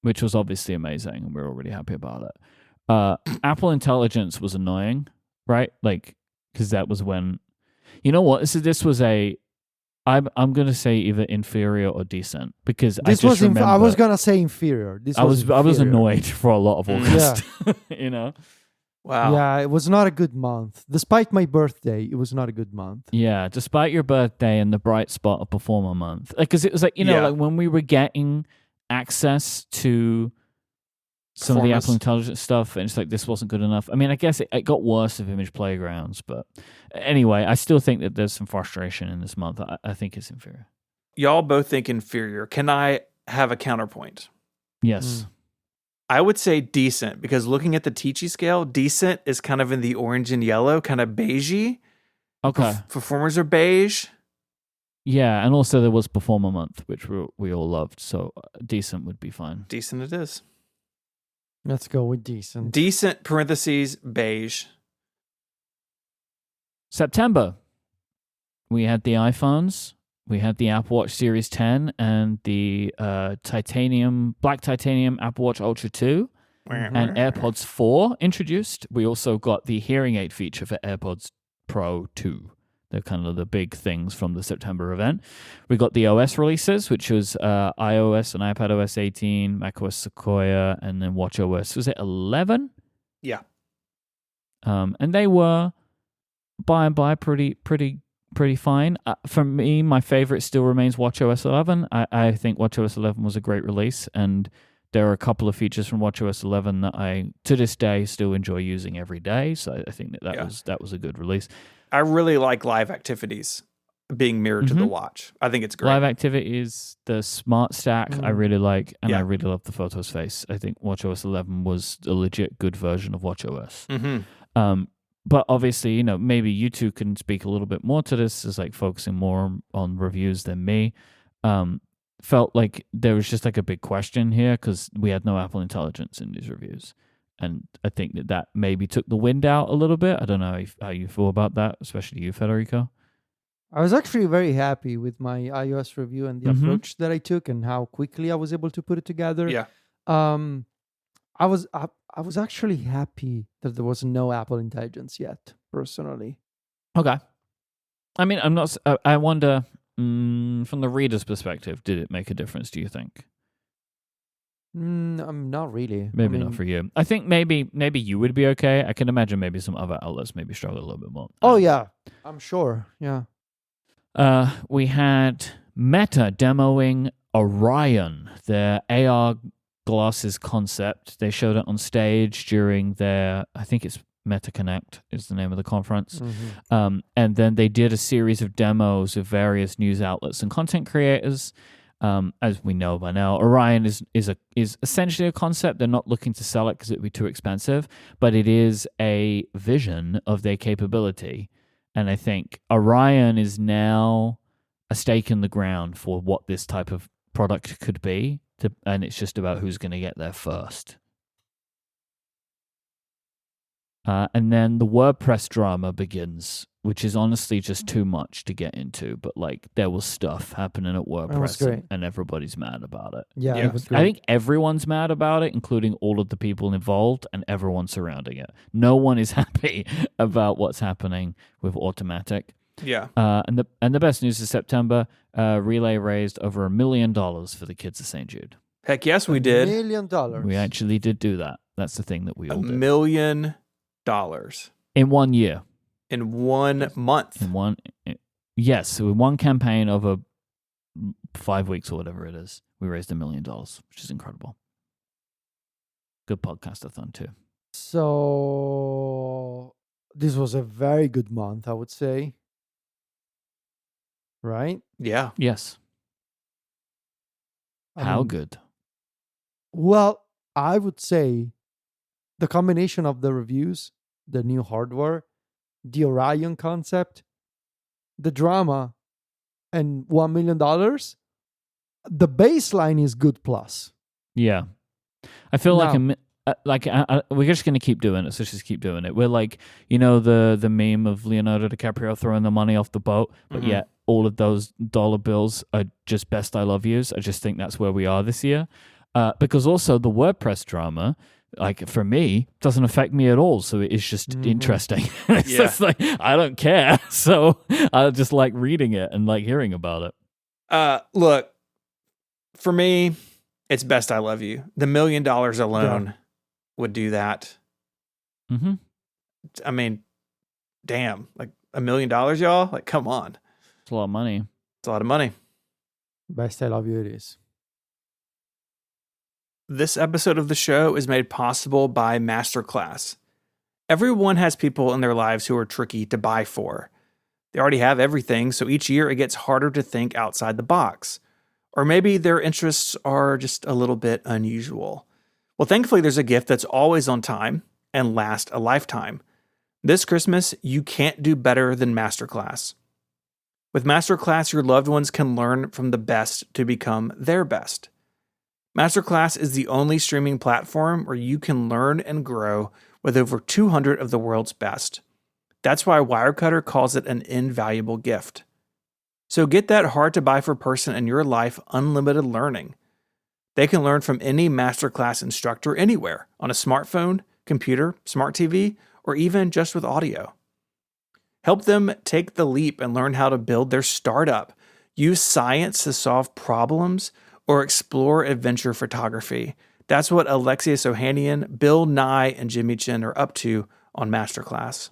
which was obviously amazing, and we're already happy about it. Apple Intelligence was annoying, right? Like, because that was when, you know what? This was I'm going to say either inferior or decent, because I just remember
I was gonna say inferior.
I was
inferior.
annoyed for a lot of August. You know?
Wow.
Yeah, it was not a good month. Despite my birthday, it was not a good month.
Yeah, despite your birthday and the bright spot of Performer Month. Like, because it was like,
Yeah.
like when we were getting access to some of the
Performance.
Apple Intelligence stuff, and it's like, this wasn't good enough. I mean, I guess it got worse with Image Playgrounds, but anyway, I still think that there's some frustration in this month. I think it's inferior.
Y'all both think inferior. Can I have a counterpoint?
Yes.
I would say decent, because looking at the Tichy scale, decent is kind of in the orange and yellow, kind of beigey.
Okay.
Performers are beige.
Yeah, and also there was Performer Month, which we all loved, so decent would be fine.
Decent it is.
Let's go with decent.
Decent, parentheses, beige.
September, we had the iPhones, we had the Apple Watch Series 10, and the black titanium Apple Watch Ultra 2, and AirPods 4 introduced. We also got the hearing aid feature for AirPods Pro 2. They're kind of the big things from the September event. We got the OS releases, which was iOS and iPadOS 18, macOS Sequoia, and then watchOS. Was it 11?
Yeah.
And they were by and by pretty fine. For me, my favorite still remains watchOS 11. I think watchOS 11 was a great release, and there are a couple of features from watchOS 11 that I, to this day, still enjoy using every day. So I think that was a good release.
I really like live activities being mirrored to the watch. I think it's great.
Live activities, the Smart Stack, I really like, and
Yeah.
I really love the Photos Face. I think watchOS 11 was a legit good version of watchOS. but obviously, maybe you two can speak a little bit more to this, as like focusing more on reviews than me. Felt like there was just like a big question here because we had no Apple Intelligence in these reviews. And I think that maybe took the wind out a little bit. I don't know how you feel about that, especially you, Federico.
I was actually very happy with my iOS review and the approach that I took and how quickly I was able to put it together.
Yeah.
I was actually happy that there was no Apple Intelligence yet, personally.
Okay. I mean, I'm not. I wonder, from the reader's perspective, did it make a difference? Do you think?
Not really.
Maybe not for you. I think maybe you would be okay. I can imagine maybe some other outlets maybe struggle a little bit more.
Oh yeah, I'm sure. Yeah.
We had Meta demoing Orion, their AR glasses concept. They showed it on stage during their, I think it's Meta Connect is the name of the conference. And then they did a series of demos of various news outlets and content creators. As we know by now, Orion is essentially a concept. They're not looking to sell it because it would be too expensive, but it is a vision of their capability. And I think Orion is now a stake in the ground for what this type of product could be, and it's just about who's going to get there first. And then the WordPress drama begins, which is honestly just too much to get into. But like, there was stuff happening at WordPress, and everybody's mad about it.
Yeah.
I think everyone's mad about it, including all of the people involved and everyone surrounding it. No one is happy about what's happening with Automatic.
Yeah.
And the best news is September, Relay raised over $1 million for the kids of St. Jude.
Heck yes, we did.
$1 million.
We actually did do that. That's the thing that we all did.
$1 million.
In 1 year.
In 1 month.
Yes, so in one campaign over 5 weeks or whatever it is, we raised $1 million, which is incredible. Good podcastathon too.
So this was a very good month, I would say. Right?
Yeah.
Yes. How good?
Well, I would say the combination of the reviews, the new hardware, the Orion concept, the drama, and $1 million, the baseline is good plus.
Yeah. I feel we're just going to keep doing it, so just keep doing it. We're like, the meme of Leonardo DiCaprio throwing the money off the boat, but yet all of those dollar bills are just best I love yous. I just think that's where we are this year. Because also the WordPress drama, like for me, doesn't affect me at all. So it is just interesting. It's just like, I don't care. So I just like reading it and like hearing about it.
Look, for me, it's best I love you. The $1 million alone would do that.
Mm-hmm.
I mean, damn, like $1 million, y'all? Like, come on.
It's a lot of money.
It's a lot of money.
Best I love you it is.
This episode of the show is made possible by Masterclass. Everyone has people in their lives who are tricky to buy for. They already have everything, so each year it gets harder to think outside the box. Or maybe their interests are just a little bit unusual. Well, thankfully, there's a gift that's always on time and lasts a lifetime. This Christmas, you can't do better than Masterclass. With Masterclass, your loved ones can learn from the best to become their best. Masterclass is the only streaming platform where you can learn and grow with over 200 of the world's best. That's why Wirecutter calls it an invaluable gift. So get that hard-to-buy-for person in your life unlimited learning. They can learn from any Masterclass instructor anywhere, on a smartphone, computer, smart TV, or even just with audio. Help them take the leap and learn how to build their startup, use science to solve problems, or explore adventure photography. That's what Alexius Ohanian, Bill Nye, and Jimmy Chin are up to on Masterclass.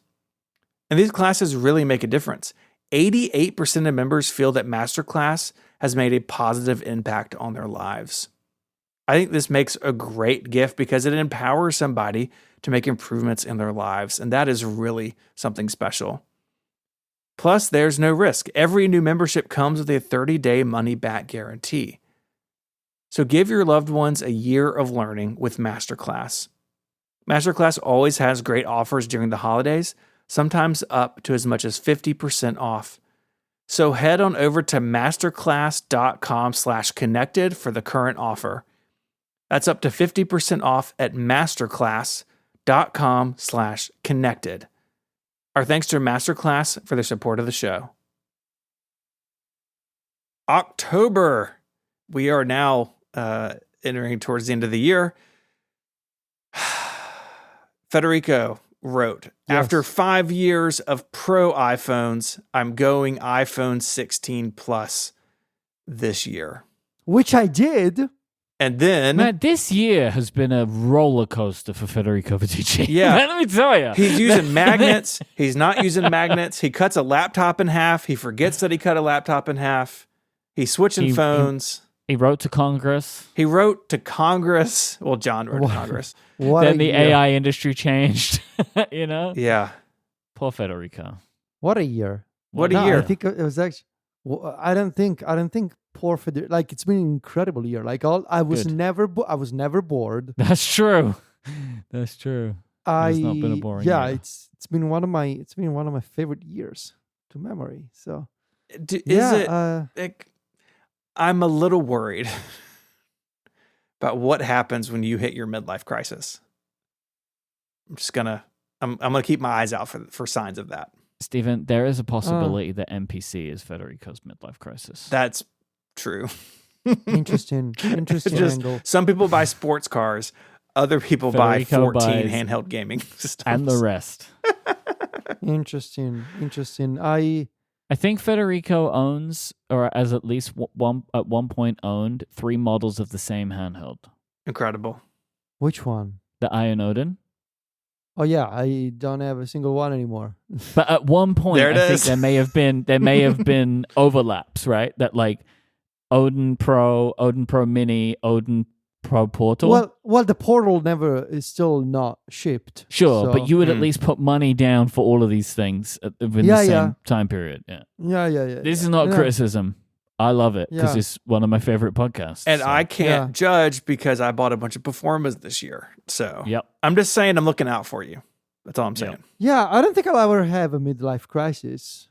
And these classes really make a difference. 88% of members feel that Masterclass has made a positive impact on their lives. I think this makes a great gift because it empowers somebody to make improvements in their lives, and that is really something special. Plus, there's no risk. Every new membership comes with a 30-day money-back guarantee. So give your loved ones a year of learning with Masterclass. Masterclass always has great offers during the holidays, sometimes up to as much as 50% off. So head on over to masterclass.com/connected for the current offer. That's up to 50% off at masterclass.com/connected. Our thanks to Masterclass for their support of the show. October. We are now entering towards the end of the year. Federico wrote, after 5 years of pro iPhones, I'm going iPhone 16 Plus this year.
Which I did.
And then...
Man, this year has been a roller coaster for Federico Viticci.
Yeah.
Let me tell you.
He's using magnets. He's not using magnets. He cuts a laptop in half. He forgets that he cut a laptop in half. He's switching phones.
He wrote to Congress.
He wrote to Congress. Well, John wrote to Congress.
Then the AI industry changed. You know?
Yeah.
Poor Federico.
What a year.
What a year.
I think it was actually... I don't think poor Federico... Like, it's been an incredible year. Like, I was never bored.
That's true. That's true. It's not been a boring year.
It's been one of my favorite years to memory. So
I'm a little worried about what happens when you hit your midlife crisis. I'm gonna keep my eyes out for signs of that.
Stephen, there is a possibility that NPC is Federico's midlife crisis.
That's true.
Interesting angle.
Some people buy sports cars. Other people
Federico
buy 14
buys
handheld gaming systems.
and the rest.
Interesting.
I think Federico owns, or as at least at one point owned, 3 models of the same handheld.
Incredible.
Which one?
The Iron Odin.
Oh yeah, I don't have a single one anymore.
But at one point, I think there may have been overlaps, right? That like Odin Pro Mini, Odin Pro Portal.
Well, the Portal is still not shipped.
Sure,
so.
but you would at least put money down for all of these things within the same time period. Yeah. This is not criticism. I love it because it's one of my favorite podcasts.
And I can't judge because I bought a bunch of Performas this year. So I'm just saying I'm looking out for you. That's all I'm saying.
Yeah, I don't think I'll ever have a midlife crisis.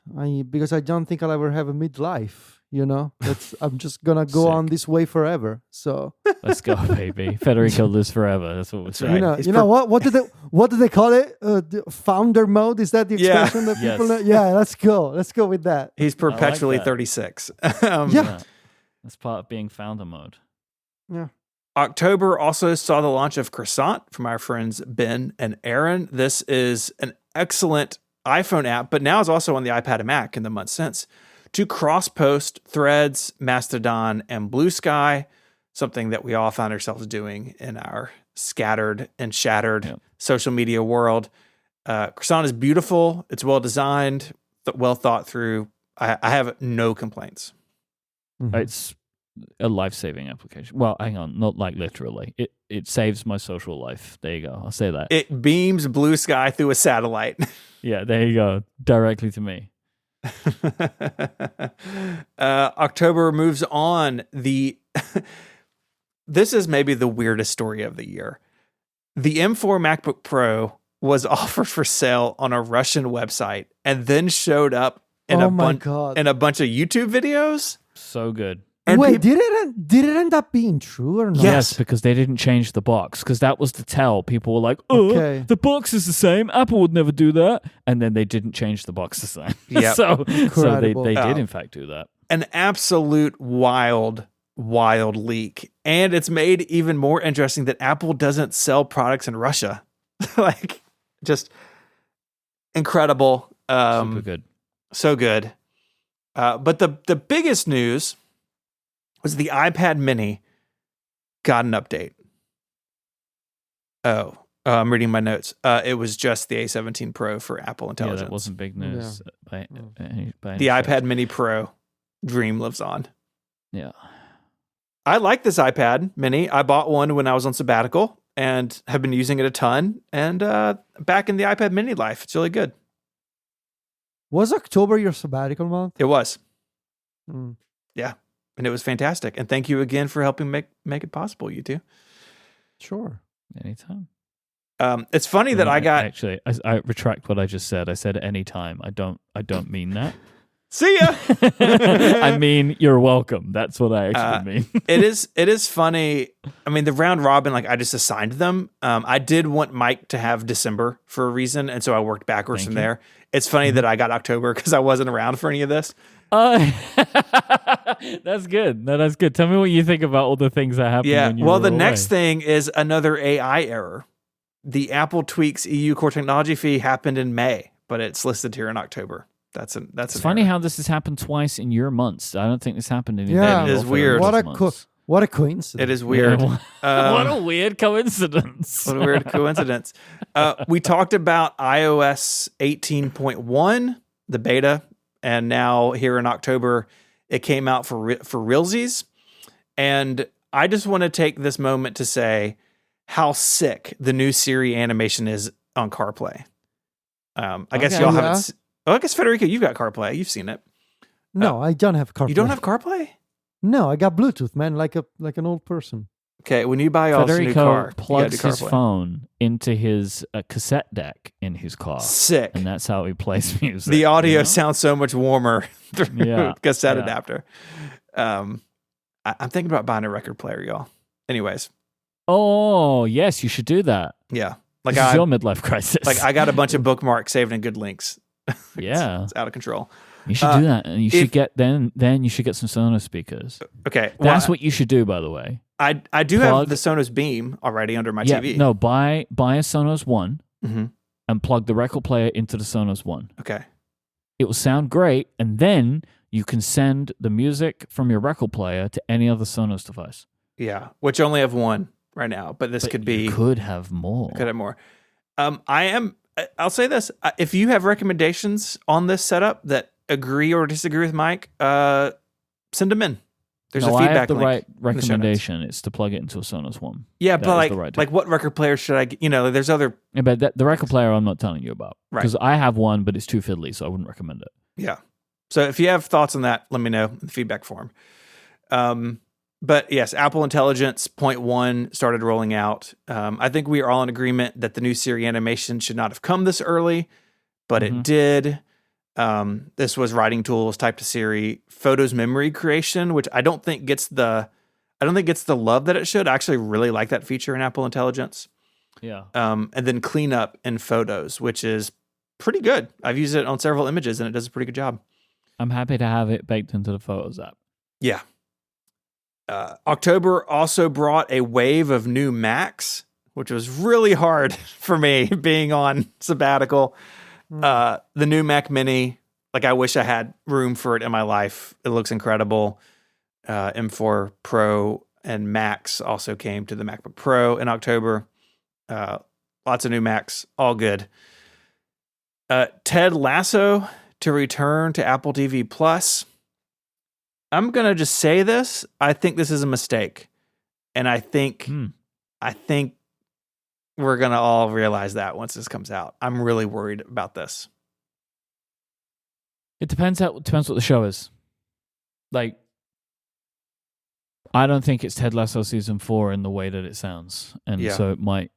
Because I don't think I'll ever have a midlife. You know, I'm just gonna go on this way forever. So
let's go, baby. Federico lives forever. That's what we're saying.
You know what? What do they call it? The founder mode? Is that the expression that people know? Yeah, let's go. Let's go with that.
He's perpetually 36.
That's part of being founder mode.
Yeah.
October also saw the launch of Croissant from our friends Ben and Aaron. This is an excellent iPhone app, but now is also on the iPad and Mac in the months since, to cross-post Threads, Mastodon, and Blue Sky, something that we all found ourselves doing in our scattered and shattered social media world. Croissant is beautiful. It's well-designed, well thought through. I have no complaints.
Mm-hmm. It's a life-saving application. Well, hang on, not like literally. It saves my social life. There you go. I'll say that.
It beams Blue Sky through a satellite.
Yeah, there you go. Directly to me.
October moves on. This is maybe the weirdest story of the year. The M4 MacBook Pro was offered for sale on a Russian website and then showed up in a bunch of YouTube videos.
So good.
And wait, did it end up being true or not?
Yes, because they didn't change the box, because that was the tell. People were like, the box is the same. Apple would never do that. And then they didn't change the box design.
Yep.
so they did, in fact, do that.
An absolute wild leak. And it's made even more interesting that Apple doesn't sell products in Russia. Like, just incredible.
Super good.
So good. But the biggest news was the iPad mini got an update. Oh, I'm reading my notes. It was just the A17 Pro for Apple Intelligence.
Yeah, that wasn't big news. By
the iPad mini Pro dream lives on.
Yeah.
I like this iPad mini. I bought one when I was on sabbatical and have been using it a ton. And back in the iPad mini life, it's really good.
Was October your sabbatical month?
It was. Yeah. And it was fantastic. And thank you again for helping make it possible, you two.
Sure.
Anytime.
It's funny that I got.
Actually, I retract what I just said. I said anytime. I don't mean that.
See ya.
I mean, you're welcome. That's what I actually mean.
It is funny. I mean, the round robin, like I just assigned them. I did want Mike to have December for a reason, and so I worked backwards from there. It's funny that I got October because I wasn't around for any of this.
That's good. No, that's good. Tell me what you think about all the things that happened.
Yeah.
When you
Well,
were
the
away.
next thing is another AI error. The Apple tweaks EU core technology fee happened in May, but it's listed here in October. That's
It's funny how this has happened twice in your months. I don't think this happened in
Yeah.
It is weird.
What a coincidence.
It is weird.
Yeah. What a weird coincidence.
What a weird coincidence. We talked about iOS 18.1, the beta, and now here in October, it came out for realsies. And I just want to take this moment to say how sick the new Siri animation is on CarPlay. I guess y'all haven't. I guess Federico, you've got CarPlay. You've seen it.
No, I don't have CarPlay.
You don't have CarPlay?
No, I got Bluetooth, man, like an old person.
Okay, when you buy a new
Federico
car,
plugs his phone into his cassette deck in his car.
Sick.
And that's how he plays music.
The audio sounds so much warmer through cassette
Yeah.
adapter. I'm thinking about buying a record player, y'all. Anyways.
Oh, yes, you should do that.
Yeah.
Like this is your midlife crisis.
Like I got a bunch of bookmarks saved in good links.
Yeah.
It's out of control.
You should do that. And you should get then you should get some Sonos speakers.
Okay.
That's what you should do, by the way.
I do have the Sonos Beam already under my TV.
No, buy a Sonos One
Mm-hmm.
and plug the record player into the Sonos One.
Okay.
It will sound great, and then you can send the music from your record player to any other Sonos device.
Yeah, which only have one right now, but this could be.
You could have more.
Could have more. I'll say this: if you have recommendations on this setup that agree or disagree with Mike, send them in. There's a feedback
I have the
link
right recommendation. It's to plug it into a Sonos One.
Yeah,
That
but
is the right
like what record player should I get? There's other.
Yeah, but the record player I'm not telling you about.
Right.
Because I have one, but it's too fiddly, so I wouldn't recommend it.
Yeah. So if you have thoughts on that, let me know in the feedback form. But yes, Apple Intelligence 0.1 started rolling out. I think we are all in agreement that the new Siri animation should not have come this early, but it did. This was writing tools, type to Siri, photos memory creation, which I don't think gets the love that it should. I actually really like that feature in Apple Intelligence.
Yeah.
And then cleanup in photos, which is pretty good. I've used it on several images and it does a pretty good job.
I'm happy to have it baked into the Photos app.
Yeah. October also brought a wave of new Macs, which was really hard for me being on sabbatical. The new Mac Mini, like I wish I had room for it in my life. It looks incredible. M4 Pro and Max also came to the MacBook Pro in October. Lots of new Macs, all good. Ted Lasso to return to Apple TV Plus. I'm going to just say this. I think this is a mistake. And I think we're going to all realize that once this comes out. I'm really worried about this.
It depends what the show is. Like, I don't think it's Ted Lasso season 4 in the way that it sounds. And so it might,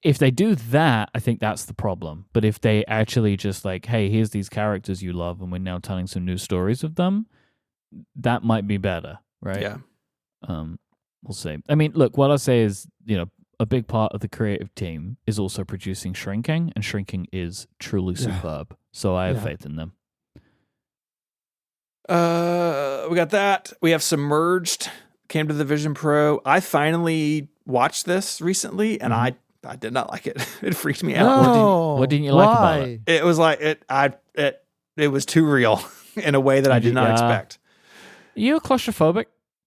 if they do that, I think that's the problem. But if they actually just like, hey, here's these characters you love and we're now telling some new stories of them, that might be better, right?
Yeah.
We'll see. I mean, look, what I'll say is, a big part of the creative team is also producing Shrinking, and Shrinking is truly superb. So I have faith in them.
We got that. We have Submerged, came to the Vision Pro. I finally watched this recently, and I did not like it. It freaked me out.
No.
What didn't you like about it?
It was like it was too real in a way that I did not expect.
You claustrophobic?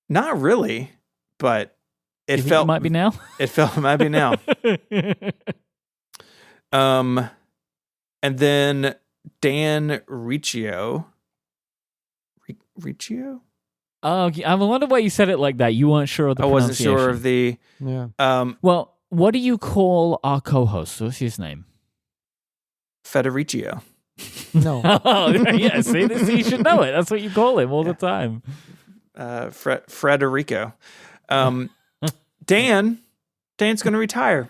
Not really, but it
You
felt
might be now.
It felt it might be now. And then Dan Riccio. Riccio?
Oh, I wonder why you said it like that. You weren't sure of the pronunciation.
I wasn't sure of the.
Yeah.
Well, what do you call our co-host? What's his name?
Federico.
No.
Oh, yeah. See, you should know it. That's what you call him all the time.
Frederico. Dan's going to retire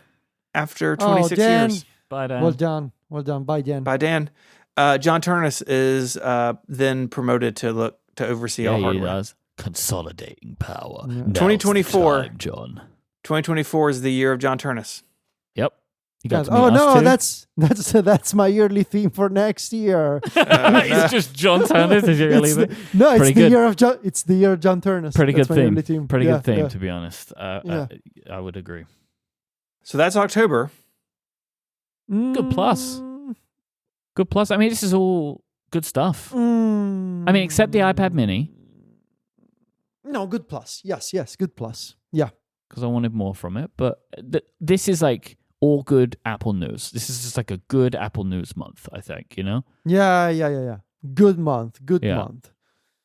after 26
Dan.
years.
But
Well done. Bye, Dan.
By Dan. John Ternus is then promoted to oversee all
he
hardware.
does. Consolidating power.
Yeah.
Now's the
2024.
time, John.
2024 is the year of John Ternus.
Yep. You got to meet
Oh
us
no,
too.
that's my yearly theme for next year.
It's just John Ternus is your
It's
leader.
No, it's
Pretty
the
good.
year of John. It's the year of John Ternus.
Pretty
That's
good
my yearly
theme.
theme.
Pretty
Yeah,
good theme,
yeah.
to be honest.
Yeah.
I would agree.
So that's October.
Good plus. Good plus. I mean, this is all good stuff. I mean, except the iPad Mini,
No, good plus. Yes, good plus. Yeah.
because I wanted more from it. But this is like all good Apple news. This is just like a good Apple news month, I think, you know?
Yeah. Good month.
Yeah.
Month.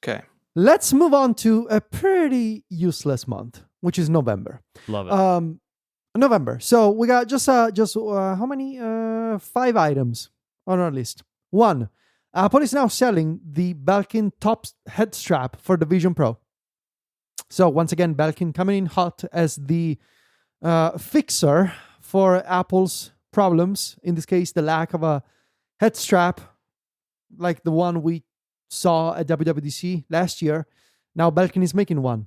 Okay.
Let's move on to a pretty useless month, which is November.
Love it.
November. So we got just how many? 5 items on our list. 1, Apple is now selling the Belkin top head strap for the Vision Pro. So once again, Belkin coming in hot as the fixer for Apple's problems. In this case, the lack of a head strap like the one we saw at WWDC last year. Now Belkin is making one.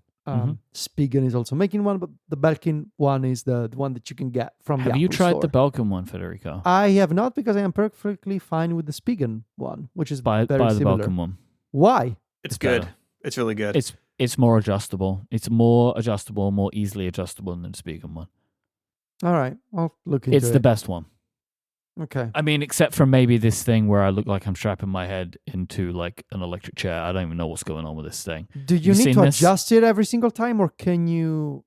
Spigen is also making one, but the Belkin one is the one that you can get from the
Have you
Apple
tried
store.
the Belkin one, Federico?
I have not, because I am perfectly fine with the Spigen one, which is
Buy
very
the
similar.
Belkin one.
Why?
It's
It's
good.
better.
It's really good.
It's more adjustable. It's more adjustable, more easily adjustable than the Spigen one.
All right, I'll look into
It's
it.
the best one.
Okay.
I mean, except for maybe this thing where I look like I'm strapping my head into like an electric chair. I don't even know what's going on with this thing.
Do you
You
need
seen
to
this?
adjust it every single time, or can you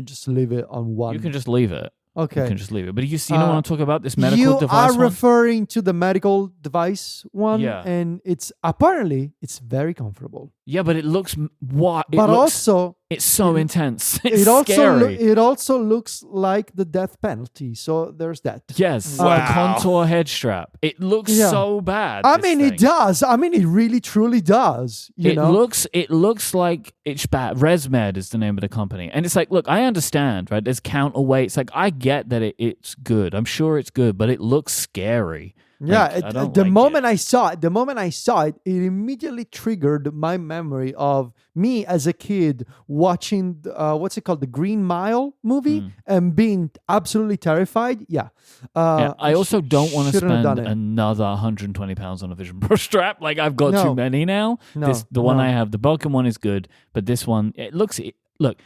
just leave it on one?
You can just leave it.
Okay.
You can just leave it. But you know what I'm talking about? This medical
you
device
are
one?
referring to the medical device one,
Yeah.
and it's apparently very comfortable.
Yeah, but it looks what?
But also,
it's so intense. It's
it also
scary.
it also looks like the death penalty. So there's that.
Yes,
Wow.
the contour head strap. It looks
Yeah.
so bad.
I
this
mean,
thing.
it does. I mean, it really truly does. You
It
know,
looks like it's bad. ResMed is the name of the company, and it's like, look, I understand, right? There's counterweights. Like, I get that it's good. I'm sure it's good, but it looks scary.
yeah.
Like, I don't
The
like
moment
it.
I saw it, it immediately triggered my memory of me as a kid watching what's it called, the Green Mile movie, and being absolutely terrified. Yeah.
Yeah, I also don't want to
shouldn't have
spend
done it.
another 120 pounds on a Vision Pro strap. Like, I've got
No.
too many now.
No,
The one
no.
I have, the Belkin one, is good, but this one, look.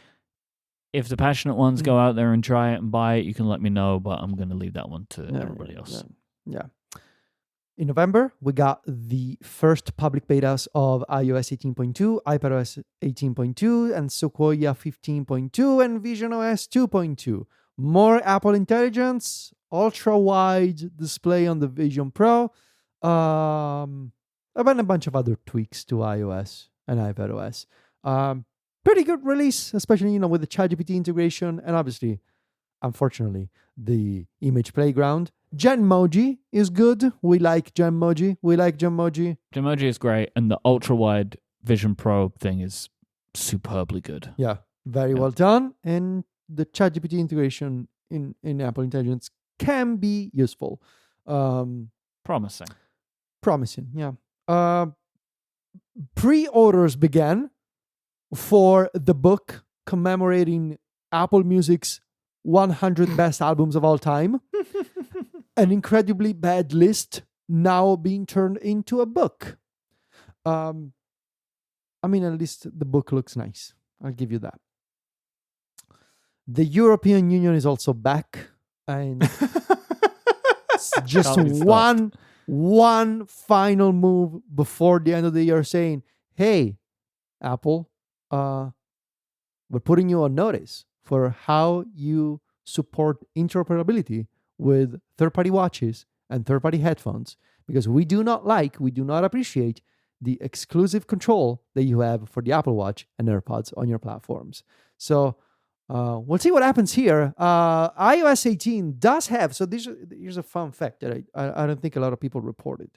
If the passionate ones go out there and try it and buy it, you can let me know. But I'm going to leave that one to everybody else.
Yeah. In November, we got the first public betas of iOS 18.2, iPadOS 18.2, and Sequoia 15.2, and visionOS 2.2. More Apple Intelligence, ultra-wide display on the Vision Pro, and a bunch of other tweaks to iOS and iPadOS. Pretty good release, especially with the ChatGPT integration, and obviously, unfortunately, the image playground. Genmoji is good. We like Genmoji.
Genmoji is great, and the ultra wide Vision Pro thing is superbly good.
Yeah, very well done. And the ChatGPT integration in Apple Intelligence can be useful.
Promising.
Promising, yeah. Pre-orders began for the book commemorating Apple Music's 100 best albums of all time. An incredibly bad list now being turned into a book. I mean, at least the book looks nice. I'll give you that. The European Union is also back, and it's just
Can't be stopped.
one final move before the end of the year, saying, "Hey, Apple, we're putting you on notice for how you support interoperability with third-party watches and third-party headphones, because we do not appreciate the exclusive control that you have for the Apple Watch and AirPods on your platforms." So we'll see what happens here. iOS 18 does have, so here's a fun fact that I don't think a lot of people reported.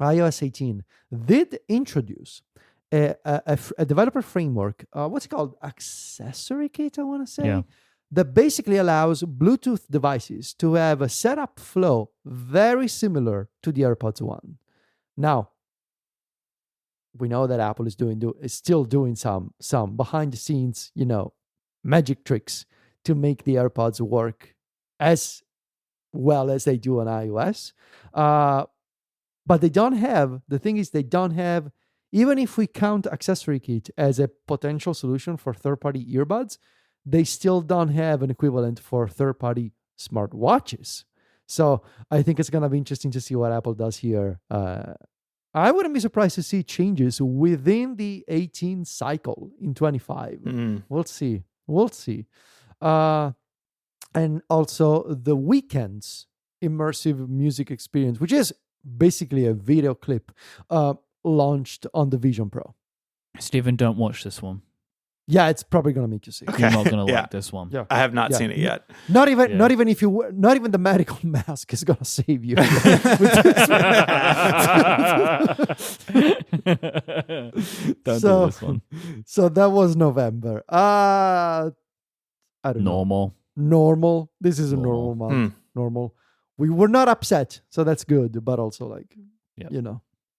iOS 18 did introduce a developer framework. What's it called? Accessory Kit, I want to say.
Yeah.
that basically allows Bluetooth devices to have a setup flow very similar to the AirPods One. Now, we know that Apple is still doing some behind the scenes, magic tricks to make the AirPods work as well as they do on iOS. But they don't have, the thing is, they don't have, even if we count Accessory Kit as a potential solution for third-party earbuds, they still don't have an equivalent for third-party smartwatches. So I think it's going to be interesting to see what Apple does here. I wouldn't be surprised to see changes within the 18 cycle in 25. We'll see. And also the Weeknd's immersive music experience, which is basically a video clip, launched on the Vision Pro.
Stephen, don't watch this one.
Yeah, it's probably gonna make you sick.
Okay.
You're not gonna
Yeah.
like this one.
Yeah.
I have not seen it yet.
Not even the medical mask is gonna save you.
Don't do this one.
So that was November. I don't know. Normal. This is a normal month. Normal. We were not upset, so that's good. But also,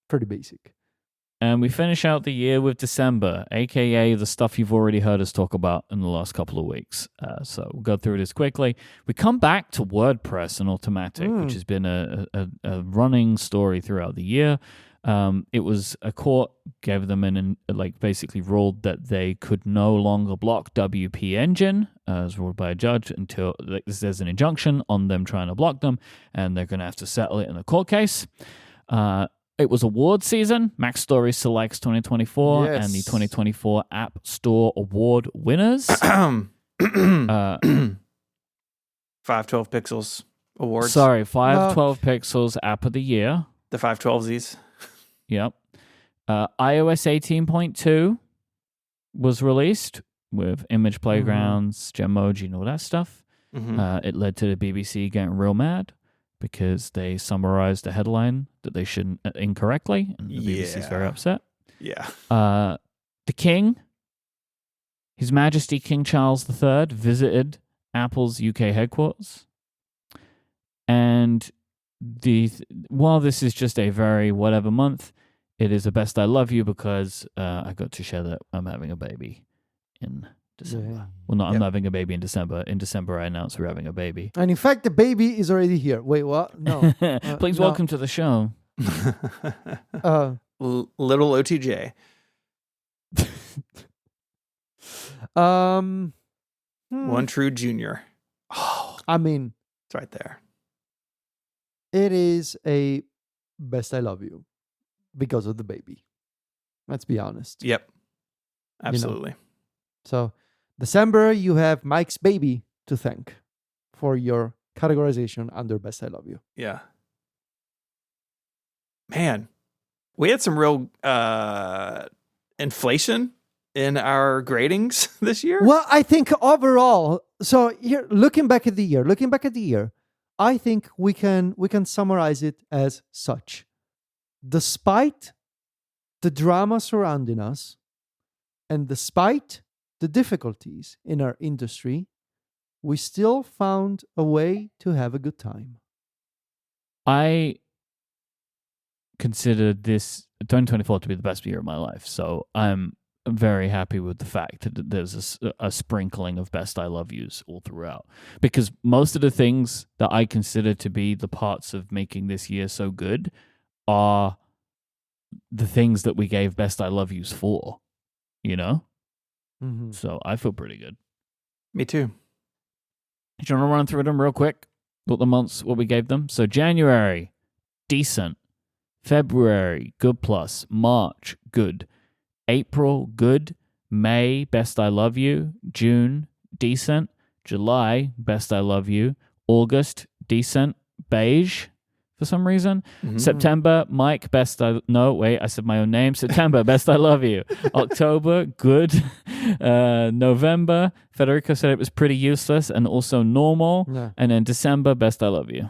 pretty basic.
And we finish out the year with December, aka the stuff you've already heard us talk about in the last couple of weeks. So we'll go through this quickly. We come back to WordPress and Automatic, which has been a running story throughout the year. It was a court gave them basically ruled that they could no longer block WP Engine, as ruled by a judge, until there's an injunction on them trying to block them, and they're going to have to settle it in a court case. It was award season. Mac Story selects 2024 and the 2024 App Store Award winners.
512 Pixels Awards.
Sorry, 512 Pixels App of the Year.
The 512Zs.
Yep. iOS 18.2 was released with image playgrounds, Gemoji, and all that stuff. It led to the BBC getting real mad because they summarized a headline that they shouldn't incorrectly, and the BBC's very upset.
Yeah.
The King, His Majesty King Charles III, visited Apple's UK headquarters. And while this is just a very whatever month, it is a best I love you because I got to share that I'm having a baby in December.
Yeah.
Well, no, I'm not having a baby in December. In December, I announced we're having a baby.
And in fact, the baby is already here. Wait, what? No.
Please welcome to the show.
Little OTJ. One true junior. Oh,
I mean,
it's right there.
it is a best I love you because of the baby. Let's be honest.
Yep. Absolutely.
So, December, you have Mike's baby to thank for your categorization under best I love you.
Yeah. Man, we had some real inflation in our gradings this year.
Well, I think overall, so here, looking back at the year, I think we can summarize it as such. Despite the drama surrounding us, and despite the difficulties in our industry, we still found a way to have a good time.
I consider this 2024 to be the best year of my life, so I'm very happy with the fact that there's a sprinkling of best I love yous all throughout, because most of the things that I consider to be the parts of making this year so good are the things that we gave best I love yous for, you know?
Mm-hmm.
So I feel pretty good.
Me too.
Do you want to run through them real quick? What we gave them? So January, decent. February, good plus. March, good. April, good. May, best I love you. June, decent. July, best I love you. August, decent. Beige, for some reason.
Mm-hmm.
September, Mike, I said my own name. September, best I love you. October, good. November, Federico said it was pretty useless and also normal.
Yeah.
And then December, best I love you.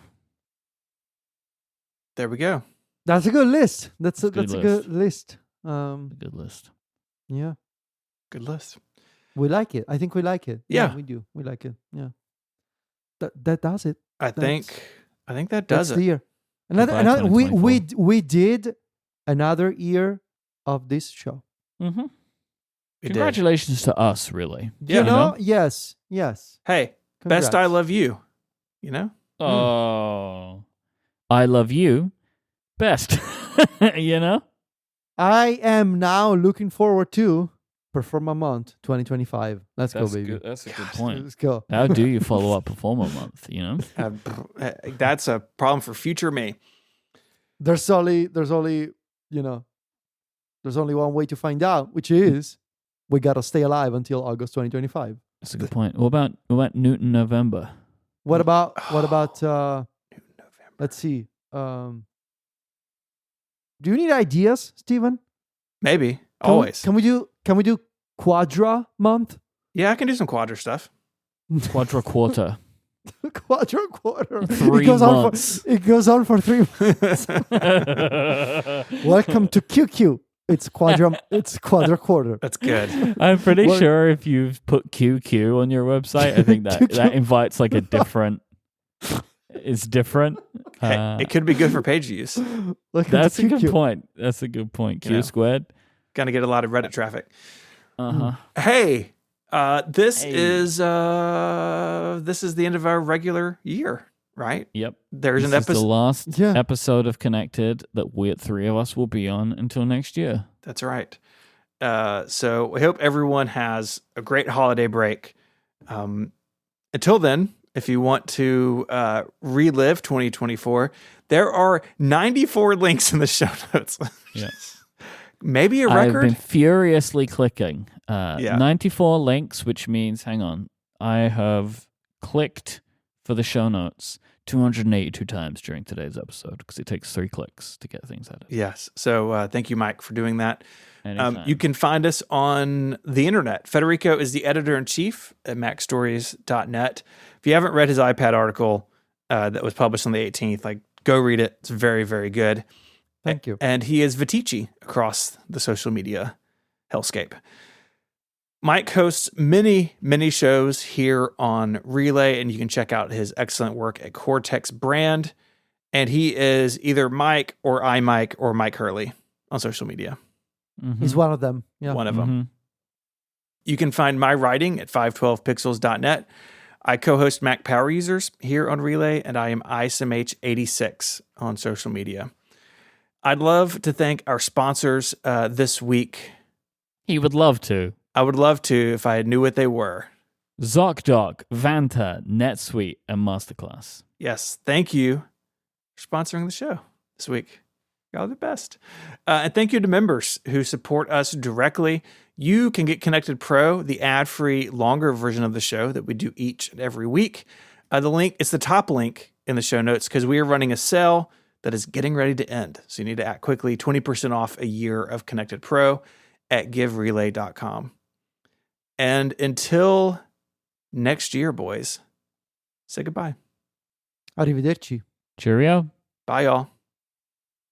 There we go.
That's a good list. That's a
good
good list.
A good list.
Yeah.
Good list.
We like it. I think we like it.
Yeah.
We do. We like it. Yeah. That does it.
I think that
That's
does
the
it.
year.
Goodbye,
We did another year of this show.
Mm-hmm.
We did.
Congratulations to us, really.
Yeah.
You know? Yes.
Hey,
Congrats.
best I love you. You know?
Oh, I love you best. You know?
I am now looking forward to Performa Month 2025. Let's go, baby.
That's a good point.
Let's go.
How do you follow up Performer Month? You know?
That's a problem for future me.
There's only one way to find out, which is we gotta stay alive until August 2025.
That's a good point. What about Newton November?
What about
November.
let's see. Do you need ideas, Steven?
Maybe. Always.
Can we do Quadra month?
Yeah, I can do some quadra stuff.
Quarter.
Quadra quarter.
3 months.
It goes on for 3 months. Welcome to QQ. It's quadra quarter.
That's good.
I'm pretty sure if you've put QQ on your website, I think that invites like a different. It's different.
It could be good for page views.
That's a good point. Q squared.
Gonna get a lot of Reddit traffic.
Hey,
this is the end of our regular year, right?
Yep.
There's
this
an
is the
episode.
last episode of Connected that we 3 of us will be on until next year.
That's right. So we hope everyone has a great holiday break. Until then, if you want to relive 2024, there are 94 links in the show notes.
Yes.
Maybe a record?
I've been furiously clicking. 94 links, which means, hang on, I have clicked for the show notes 282 times during today's episode because it takes 3 clicks to get things added.
Yes. So thank you, Mike, for doing that.
Anytime.
You can find us on the internet. Federico is the editor-in-chief at macstories.net. If you haven't read his iPad article that was published on the 18th, go read it. It's very, very good.
Thank you.
And he is Vitici across the social media hellscape. Mike hosts many, many shows here on Relay, and you can check out his excellent work at Cortex Brand. And he is either Mike or iMike or Mike Hurley on social media.
Mm-hmm.
He's one of them. Yeah.
One of them. You can find my writing at 512pixels.net. I co-host Mac Power Users here on Relay, and I am ISMH86 on social media. I'd love to thank our sponsors this week.
He would love to.
I would love to if I knew what they were.
ZocDoc, Vanta, NetSuite, and Masterclass.
Yes, thank you for sponsoring the show this week. Y'all are the best. And thank you to members who support us directly. You can get Connected Pro, the ad-free, longer version of the show that we do each and every week. The link is the top link in the show notes because we are running a sale that is getting ready to end. So you need to act quickly. 20% off a year of Connected Pro at giverelay.com. And until next year, boys, say goodbye.
Arrivederci.
Cheerio.
Bye, y'all.